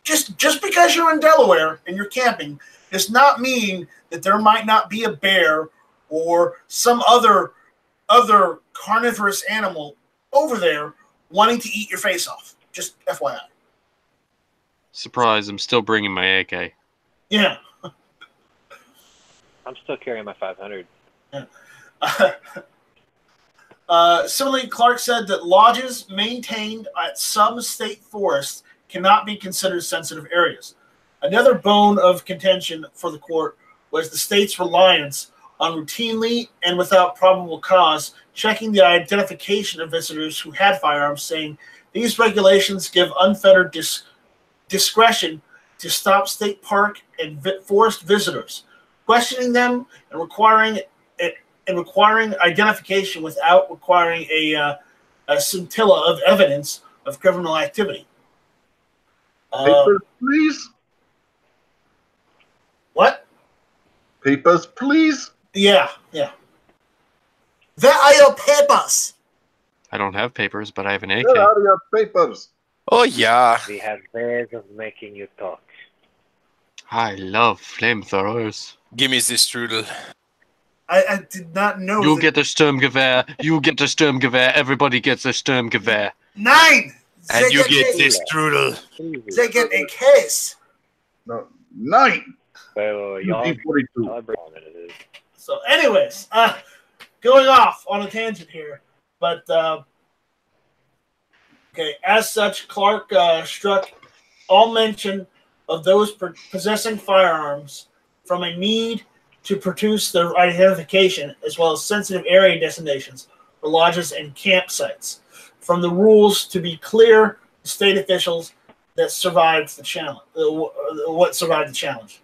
just because you're in Delaware and you're camping does not mean that there might not be a bear or some other carnivorous animal over there wanting to eat your face off. Just FYI. Surprise, I'm still bringing my AK. Yeah. I'm still carrying my 500. Yeah. Similarly, Clark said that lodges maintained at some state forests cannot be considered sensitive areas. Another bone of contention for the court was the state's reliance on routinely and without probable cause checking the identification of visitors who had firearms, saying these regulations give unfettered discretion to stop state park and forest visitors, questioning them and requiring identification without requiring a scintilla of evidence of criminal activity. Papers, please. What? Papers, please. Yeah. Where are your papers? I don't have papers, but I have an AK. Where are your papers? Oh, yeah. We have ways of making you talk. I love flamethrowers. Give me this strudel. I did not know. You get a Sturmgewehr. You get a Sturmgewehr. Everybody gets a Sturmgewehr. 9! And you get this strudel. They get a case. No, 9. So, y'all UP42. So, anyways, going off on a tangent here, but okay. As such, Clark struck all mention of those possessing firearms from a need to produce their identification, as well as sensitive area designations for lodges and campsites, from the rules to be clear to state officials that survived the challenge. What survived the challenge?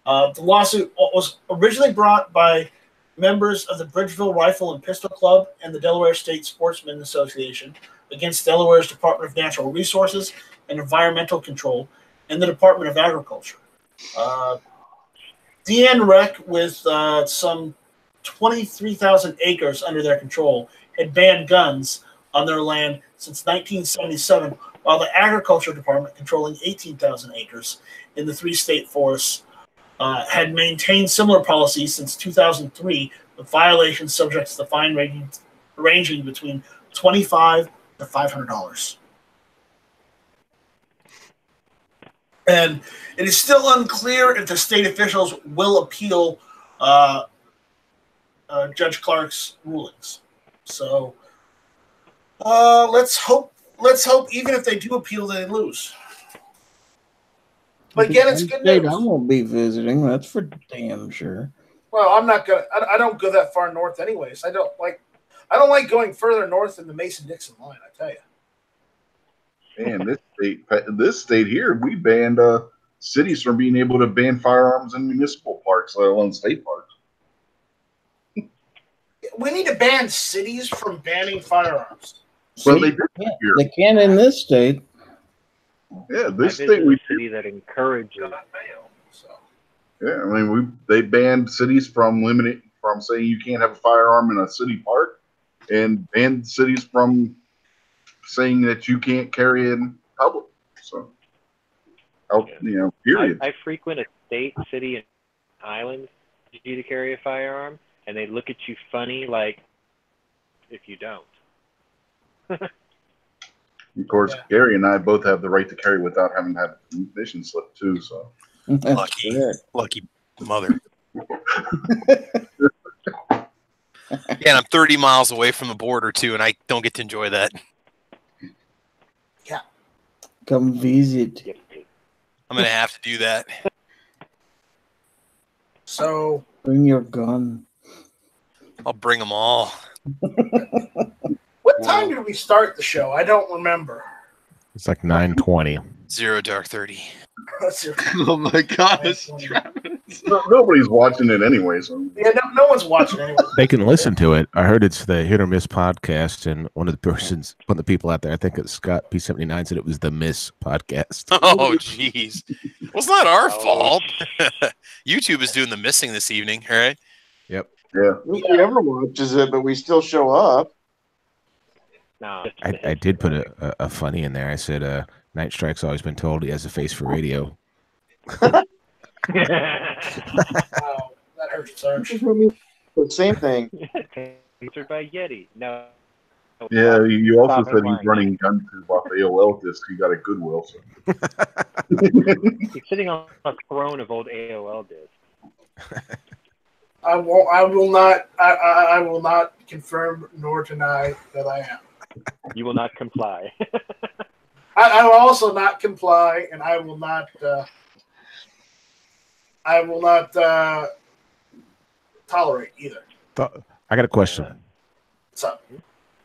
The lawsuit was originally brought by members of the Bridgeville Rifle and Pistol Club and the Delaware State Sportsmen Association against Delaware's Department of Natural Resources and Environmental Control and the Department of Agriculture. DNREC, with some 23,000 acres under their control, had banned guns on their land since 1977, while the Agriculture Department, controlling 18,000 acres in the 3 state forests, had maintained similar policies since 2003, with violations subject to the fine ranging between $25 to $500. And it is still unclear if the state officials will appeal Judge Clark's rulings. So let's hope even if they do appeal, they lose. But again, it's good news. I won't be visiting. That's for damn sure. Well, I'm not gonna. I don't go that far north, anyways. I don't like going further north than the Mason-Dixon line. I tell you. Man, this state here, we banned cities from being able to ban firearms in municipal parks, let alone state parks. We need to ban cities from banning firearms. Well, they did Yeah, here. they can in this state. Yeah, I this visited state we a city that encourages. Yeah, I mean, they banned cities from saying you can't have a firearm in a city park, and banned cities from saying that you can't carry it in public. So, period. I frequent a state, city, and island for you to carry a firearm, and they look at you funny like if you don't. Of course, Gary and I both have the right to carry without having to have a permission slip too. So, Lucky, lucky mother. Yeah, and I'm 30 miles away from the border too, and I don't get to enjoy that. Yeah. Come visit. I'm gonna have to do that. So Bring your gun. I'll bring them all. what time did we start the show? I don't remember. It's like 9:20. 0 Dark 30. Oh my gosh, Travis. Nobody's watching it anyway. So Yeah, no one's watching anyway. They can listen to it. I heard it's the Hit or Miss podcast, and one of the people out there, I think it's Scott P79, said it was the Miss podcast. Oh, jeez. Well, it's not our fault. YouTube is doing the missing this evening, all right? Yep. yeah, Nobody ever watches it, but we still show up. No, I did put a funny in there. I said, Night Strike's always been told he has a face for radio. Wow, that hurts, Sarge. The same thing. Answered by Yeti. No. yeah. You also Stop said he's lying. running gun tube off AOL disk. He got a Goodwill. So. He's sitting on a throne of old AOL discs. I will not confirm nor deny that I am. You will not comply. I will also not comply, and I will not tolerate either. I got a question. So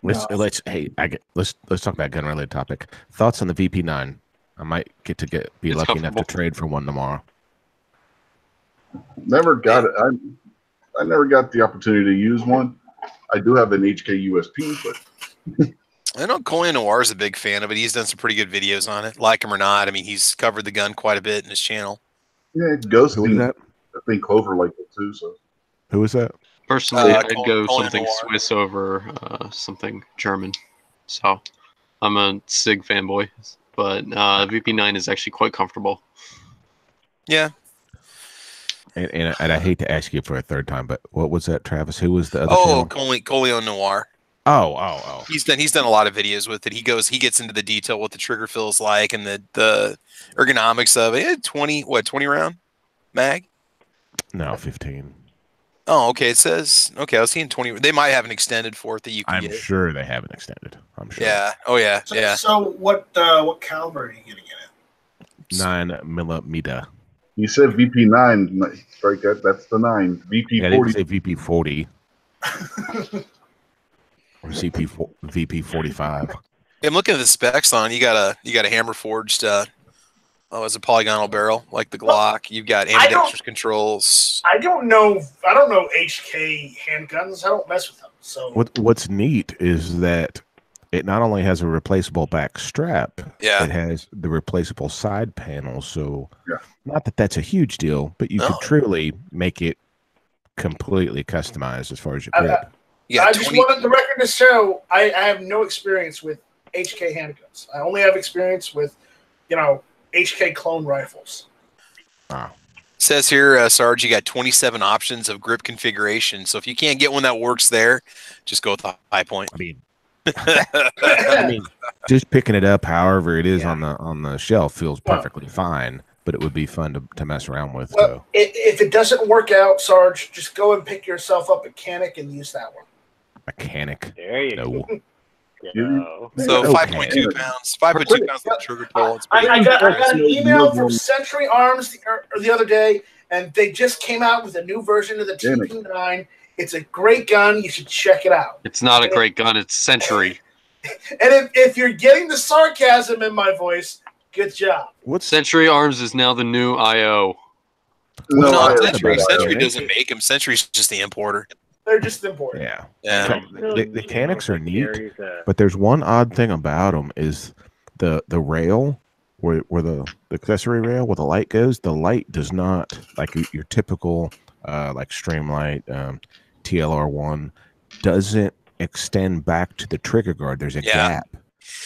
Let's talk about gun related topic. Thoughts on the VP9? I might be It's lucky enough to comfortable. trade for one tomorrow. Never got it. I never got the opportunity to use one. I do have an HK USP, but I know Colin Noir is a big fan of it. He's done some pretty good videos on it. Like him or not, I mean, he's covered the gun quite a bit in his channel. yeah, Ghost Who is and that? I think Clover liked it too. So Who is that? Personally, I'd Colin go something Noir. Swiss over something German. So I'm a SIG fanboy, but VP9 is actually quite comfortable. Yeah. And I hate to ask you for a third time, but what was that, Travis? Who was the other Oh, channel? Colin Noir. Oh. He's done a lot of videos with it. He gets into the detail what the trigger feels like and the ergonomics of it. 20 round mag? No, 15. Oh, okay. It says I was seeing 20. They might have an extended for it that you can I'm get. sure they haven't extended. I'm sure. Yeah. Oh yeah. So, Yeah. so what caliber are you getting it 9mm. you said VP9, right? That's the 9. Yeah, they didn't VP40. say VP40 or VP45. I'm looking at the specs on. You got a hammer forged. It's a polygonal barrel like the Glock. You've got ambidextrous controls. I don't know HK handguns. I don't mess with them. So What's neat is that it not only has a replaceable back strap, Yeah. it has the replaceable side panel. So, Yeah. not that that's a huge deal, but you No. could truly make it completely customized as far as your grip. You got I just 20 wanted the record to show I have no experience with HK handguns. I only have experience with, HK clone rifles. Says here, Sarge, you got 27 options of grip configuration. So if you can't get one that works there, just go with the high point. I mean, just picking it up, however it is on the shelf, feels perfectly fine. But it would be fun to mess around with. Well, So if it doesn't work out, Sarge, just go and pick yourself up a Canic and use that one. mechanic. There you No. go. So Okay. 5.2 pounds. 5.2 pounds of trigger pull. It's pretty I got an No, email no, from Century Arms the other day, and they just came out with a new version of the Canic. TP9. It's a great gun. You should check it out. It's not a great gun. It's Century. And if you're getting the sarcasm in my voice, good job. What's Century Arms is now the new IO. No, I- Century about it. doesn't make them. Century's just the importer. They're just important. Yeah. Yeah. The mechanics are neat, but there's one odd thing about them is the rail where the accessory rail where the light goes. The light does not like your typical like Streamlight TLR1 doesn't extend back to the trigger guard. There's a gap.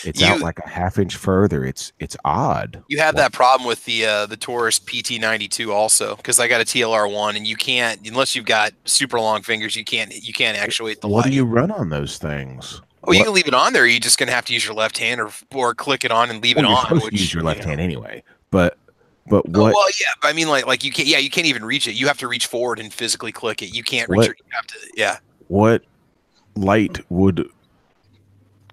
It's out like a half-inch further. It's odd. You have that problem with the Taurus PT92 also, because I got a TLR1, and you can't, unless you've got super long fingers, you can't actuate the light. What do you run on those things? Well, you can leave it on there. You're just gonna have to use your left hand or click it on and leave it on. You're supposed to use your left hand anyway. But what? Well, yeah. I mean, like you can't. Yeah, you can't even reach it. You have to reach forward and physically click it. You can't reach it. You have to. Yeah. What light would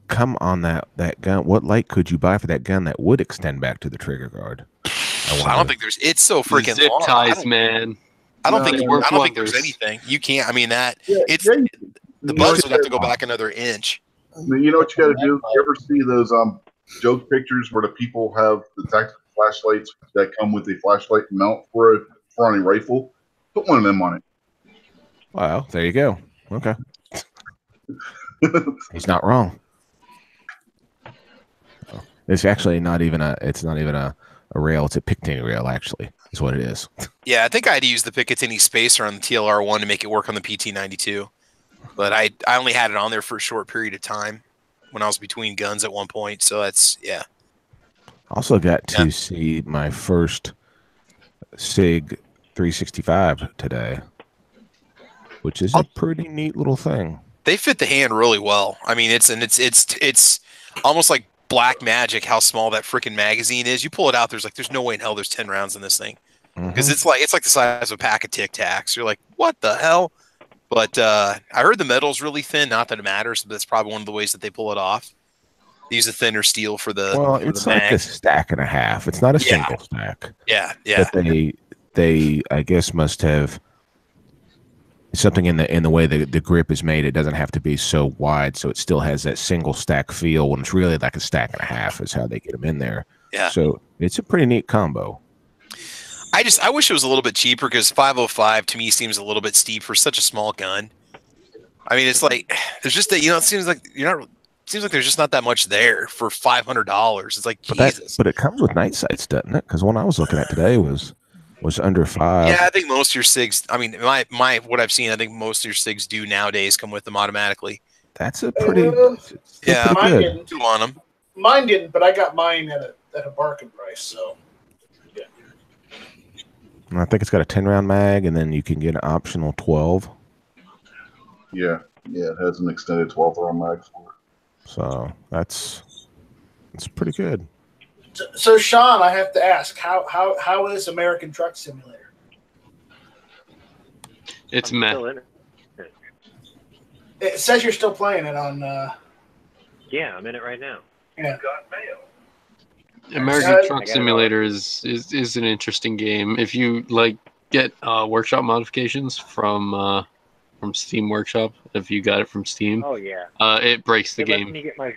come on that gun? What light could you buy for that gun that would extend back to the trigger guard? I don't think there's. It's so freaking zip long. ties, man. I don't think there's anything. You can't. I mean the buzz would have to go back another inch. You know what you got to do? You ever see those joke pictures where the people have the tactical flashlights that come with a flashlight mount for a rifle? Put one of them on it. Well, there you go. Okay. He's not wrong. It's actually not even a rail. It's a Picatinny rail, actually, is what it is. Yeah, I think I had to use the Picatinny spacer on the TLR1 to make it work on the PT92. But I only had it on there for a short period of time when I was between guns at one point. So that's, yeah. Also got to see my first SIG 365 today, which is a pretty neat little thing. They fit the hand really well. I mean, it's almost like black magic how small that freaking magazine is. You pull it out, there's no way in hell there's 10 rounds in this thing. Because it's like the size of a pack of Tic Tacs. You're like, what the hell? But I heard the metal's really thin. Not that it matters, but that's probably one of the ways that they pull it off. They use a thinner steel for the. Well, it's like a stack and a half. It's not a single stack. Yeah, yeah. But they I guess must have something in the way the grip is made. It doesn't have to be so wide, so it still has that single stack feel. When it's really like a stack and a half is how they get them in there. Yeah. So it's a pretty neat combo. I wish it was a little bit cheaper because 505 to me seems a little bit steep for such a small gun. I mean, it's like there's just that it seems like there's just not that much there for $500. It's like Jesus. But it comes with night sights, doesn't it? Because one I was looking at today was under $5. Yeah, I think most of your SIGs. I mean, my what I've seen, I think most of your SIGs do nowadays come with them automatically. That's a pretty yeah. Mine didn't. You want them? Mine didn't, but I got mine at a bargain price. So. I think it's got a 10-round mag, and then you can get an optional 12. Yeah, it has an extended 12-round mag for it. So it's pretty good. So Sean, I have to ask, how is American Truck Simulator? It's meh. It says you're still playing it on. Yeah, I'm in it right now. Yeah. American Truck Simulator is an interesting game. If you get workshop modifications from Steam Workshop, if you got it from Steam, it breaks the game. Let me get my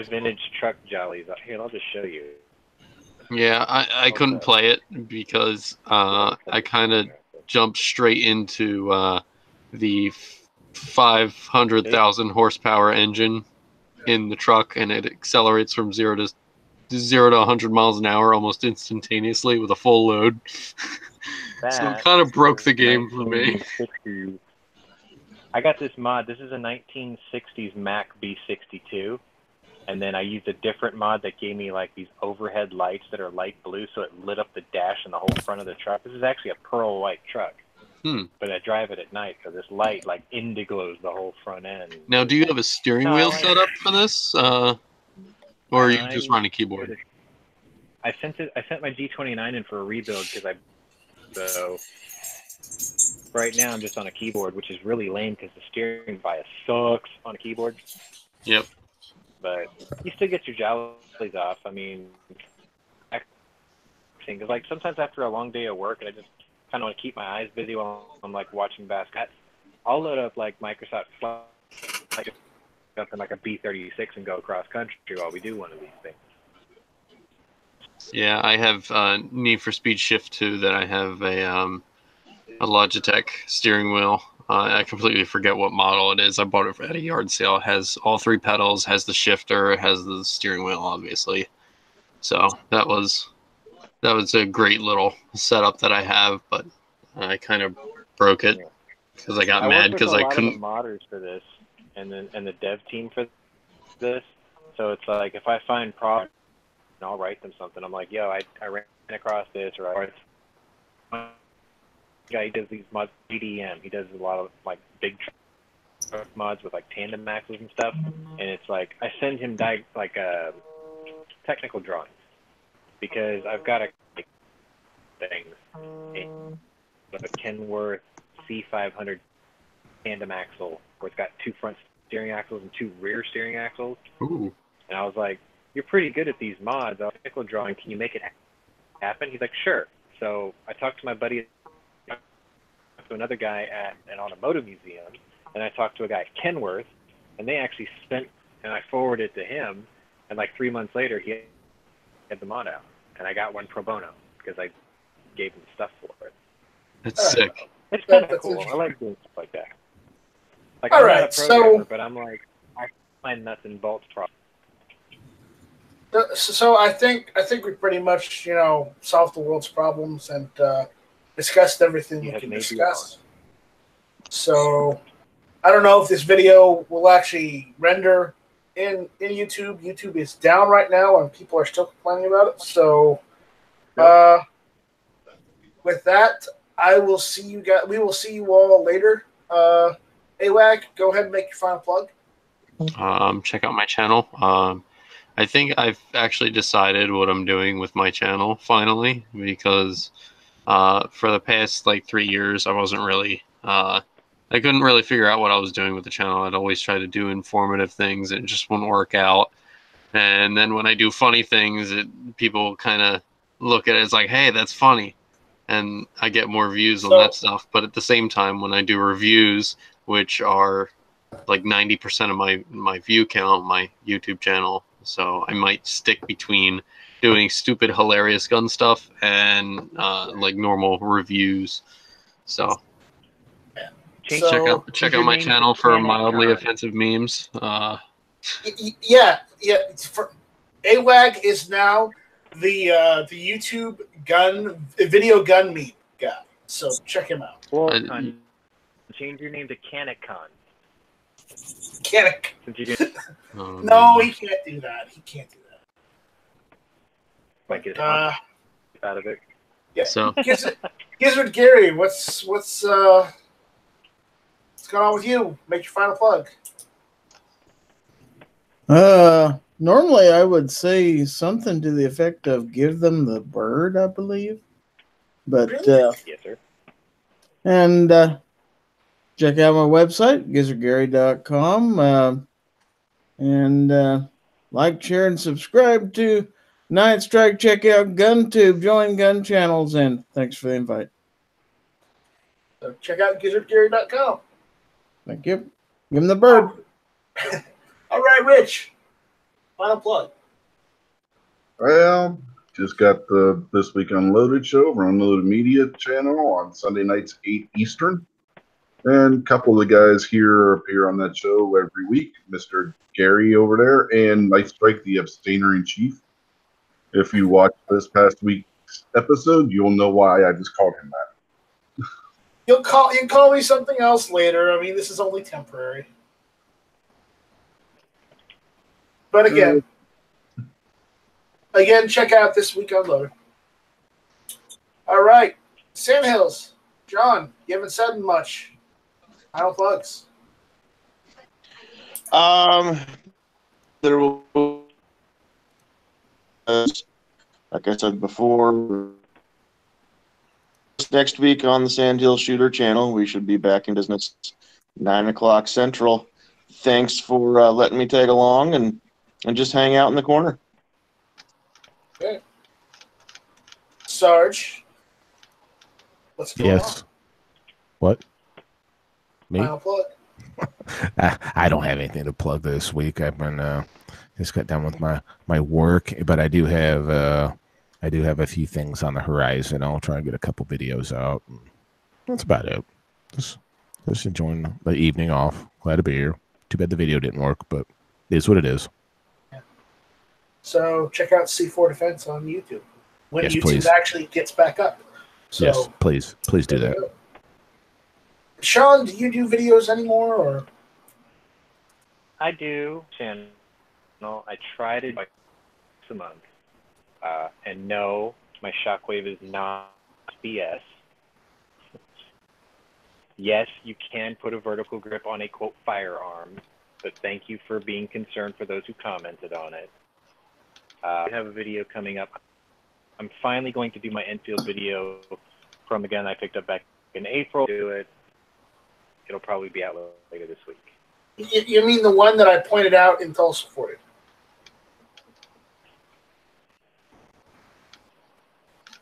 vintage truck jollies up here. I'll just show you. Yeah, I couldn't play it because I kind of jumped straight into the 500,000 horsepower engine in the truck, and it accelerates from 0 to 100 miles an hour almost instantaneously with a full load. So it kind of broke the game for me. I got this mod. This is a 1960s Mack B62, and then I used a different mod that gave me like these overhead lights that are light blue, so it lit up the dash and the whole front of the truck. This is actually a pearl white truck. But I drive it at night, so this light like indiglows the whole front end. Now, do you have a steering wheel set up for this, or are you just running a keyboard? I sent my G29 in for a rebuild so right now I'm just on a keyboard, which is really lame because the steering bias sucks on a keyboard. Yep. But you still get your jollies off. I mean, because like sometimes after a long day of work, and I just kind of want to keep my eyes busy while I'm like watching basketball, I'll load up like Microsoft Flight up in like a B36 and go cross country while we do one of these things. Yeah, I have Need for Speed Shift 2 that I have a Logitech steering wheel I completely forget what model it is. I bought it at a yard sale. It has all 3 pedals, has the shifter, has the steering wheel, obviously. So that was a great little setup that I have, but I kind of broke it because I got mad because I couldn't. I work with a lot of the modders for this, and the dev team for this. So it's like if I find problems, I'll write them something. I'm like, yo, I ran across this, or guy, he does these mods, GDM. He does a lot of like big truck mods with like tandem axles and stuff. And it's like I send him technical drawings because I've got a thing, a Kenworth C500 tandem axle where it's got 2 front steering axles and 2 rear steering axles. Ooh. And I was like, you're pretty good at these mods. I'll technical drawing. Can you make it happen? He's like, sure. So I talked to my buddy, to another guy at an automotive museum, and I talked to a guy at Kenworth, and they actually sent, and I forwarded it to him, and like 3 months later, he had the mod out, and I got one pro bono because I gave him stuff for it. That's sick. It's kind of cool. I like doing stuff like that. Like, All I'm right, not a programmer, so but I'm like, I find nuts and bolts problems. So I think we pretty much solved the world's problems and discussed everything we can discuss. So I don't know if this video will actually render in YouTube. YouTube is down right now, and people are still complaining about it. So with that, I will see you guys. We will see you all later. AWAG, go ahead and make your final plug. Check out my channel. I think I've actually decided what I'm doing with my channel finally, because for the past like 3 years I wasn't really I couldn't really figure out what I was doing with the channel. I'd always try to do informative things and it just wouldn't work out. And then when I do funny things, people kind of look at it as like, hey, that's funny, and I get more views on that stuff. But at the same time, when I do reviews, which are like 90% of my view count on my YouTube channel, so I might stick between doing stupid, hilarious gun stuff and like normal reviews. So check out my channel for mildly offensive memes. Yeah. For AWAG is now the YouTube video gun meme guy. So check him out. Well, change your name to Canicon. Canic. No, he can't do that. Might get out of it. Yeah. So Gizzard Gary, what's going on with you? Make your final plug. Normally I would say something to the effect of give them the bird, I believe. But yes, sir. And check out my website, gizzardgary.com. And like, share, and subscribe to Night Strike. Check out GunTube. Join gun channels. And thanks for the invite. So check out gizzardgary.com. Thank you. Give him the bird. All right, Rich. Final plug. Well, just got the This Week Unloaded show over on Unloaded Media channel on Sunday nights, 8 Eastern. And a couple of the guys here appear on that show every week. Mr. Gary over there and Night Strike, the Abstainer-in-Chief. If you watched this past week's episode, you'll know why I just called him that. You can call me something else later. I mean, this is only temporary. But again, check out This Week Unloaded. All right, Sandhills, John, you haven't said much. Final plugs. There will, like I said before, next week on the Sandhill Shooter channel, we should be back in business 9 o'clock Central. Thanks for letting me tag along and just hang out in the corner. Okay. Sarge, what's going on? What? Me? Final plug. I don't have anything to plug this week. I've been just got done with my work, but I do have a few things on the horizon. I'll try and get a couple videos out. That's about it. Just Just enjoying the evening off. Glad to be here. Too bad the video didn't work, but it is what it is. So check out C4 Defense on YouTube when Yes, YouTube please. actually gets back up. So, Yes, please do that. Sean, do you do videos anymore, or? I do channel. I try to do like once a month. And no, my Shockwave is not BS. Yes, you can put a vertical grip on a quote firearm, but thank you for being concerned for those who commented on it. I have a video coming up. I'm finally going to do my Enfield video from a gun I picked up back in April. Do it. It'll probably be out later this week. You mean the one that I pointed out in Tulsa for you?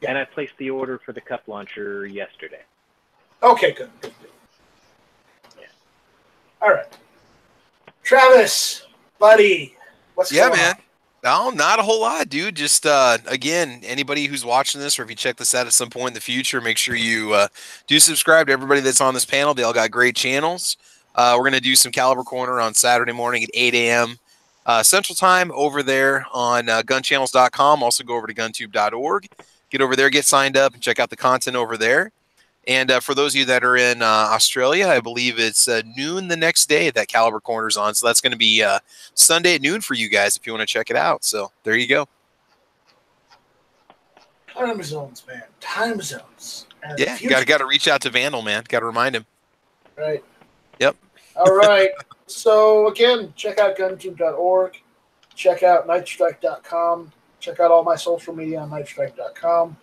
Yeah. And I placed the order for the cup launcher yesterday. Okay, good. Yeah. All right. Travis, buddy, what's going man. on? No, not a whole lot, dude. Just again, anybody who's watching this, or if you check this out at some point in the future, make sure you do subscribe to everybody that's on this panel. They all got great channels. We're gonna do some Caliber Corner on Saturday morning at 8 a.m. Central Time over there on gunchannels.com. Also go over to guntube.org. Get over there, get signed up, and check out the content over there. And for those of you that are in Australia, I believe it's noon the next day that Caliber Corner's on. So that's going to be Sunday at noon for you guys if you want to check it out. So there you go. Time zones, man. Time zones. And Yeah, you got to reach out to Vandal, man. Got to remind him. Right. Yep. All right. So, again, check out guntube.org. Check out nightstrike.com. Check out all my social media on nightstrike.com.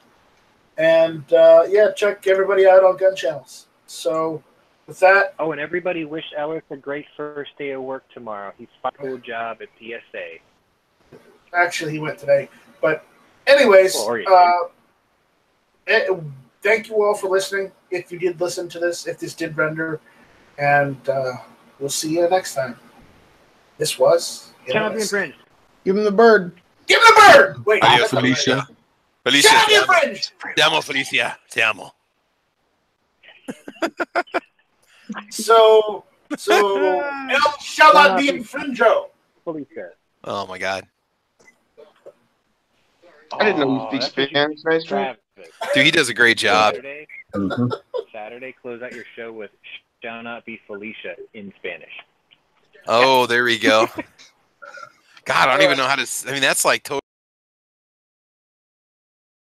And, yeah, check everybody out on Gun Channels. So, with that. Oh, and everybody wish Ellis a great first day of work tomorrow. He's got a cool job at PSA. Actually, he went today. But, anyways, thank you all for listening. If you did listen to this, if this did render. And we'll see you next time. This was. Champion Fringe. Give him the bird. Give him the bird! Wait, Adios, Felicia. Felicia. Champion Fringe! Te amo, Felicia. Te amo. So El shall not be infringo. Felicia. Oh, my God. I didn't know you speak Spanish. Nice, Travis. Dude, he does a great job. Saturday, close out your show with Shall Not Be Felicia in Spanish. Oh, there we go. God, I don't even know how to. I mean, that's like totally.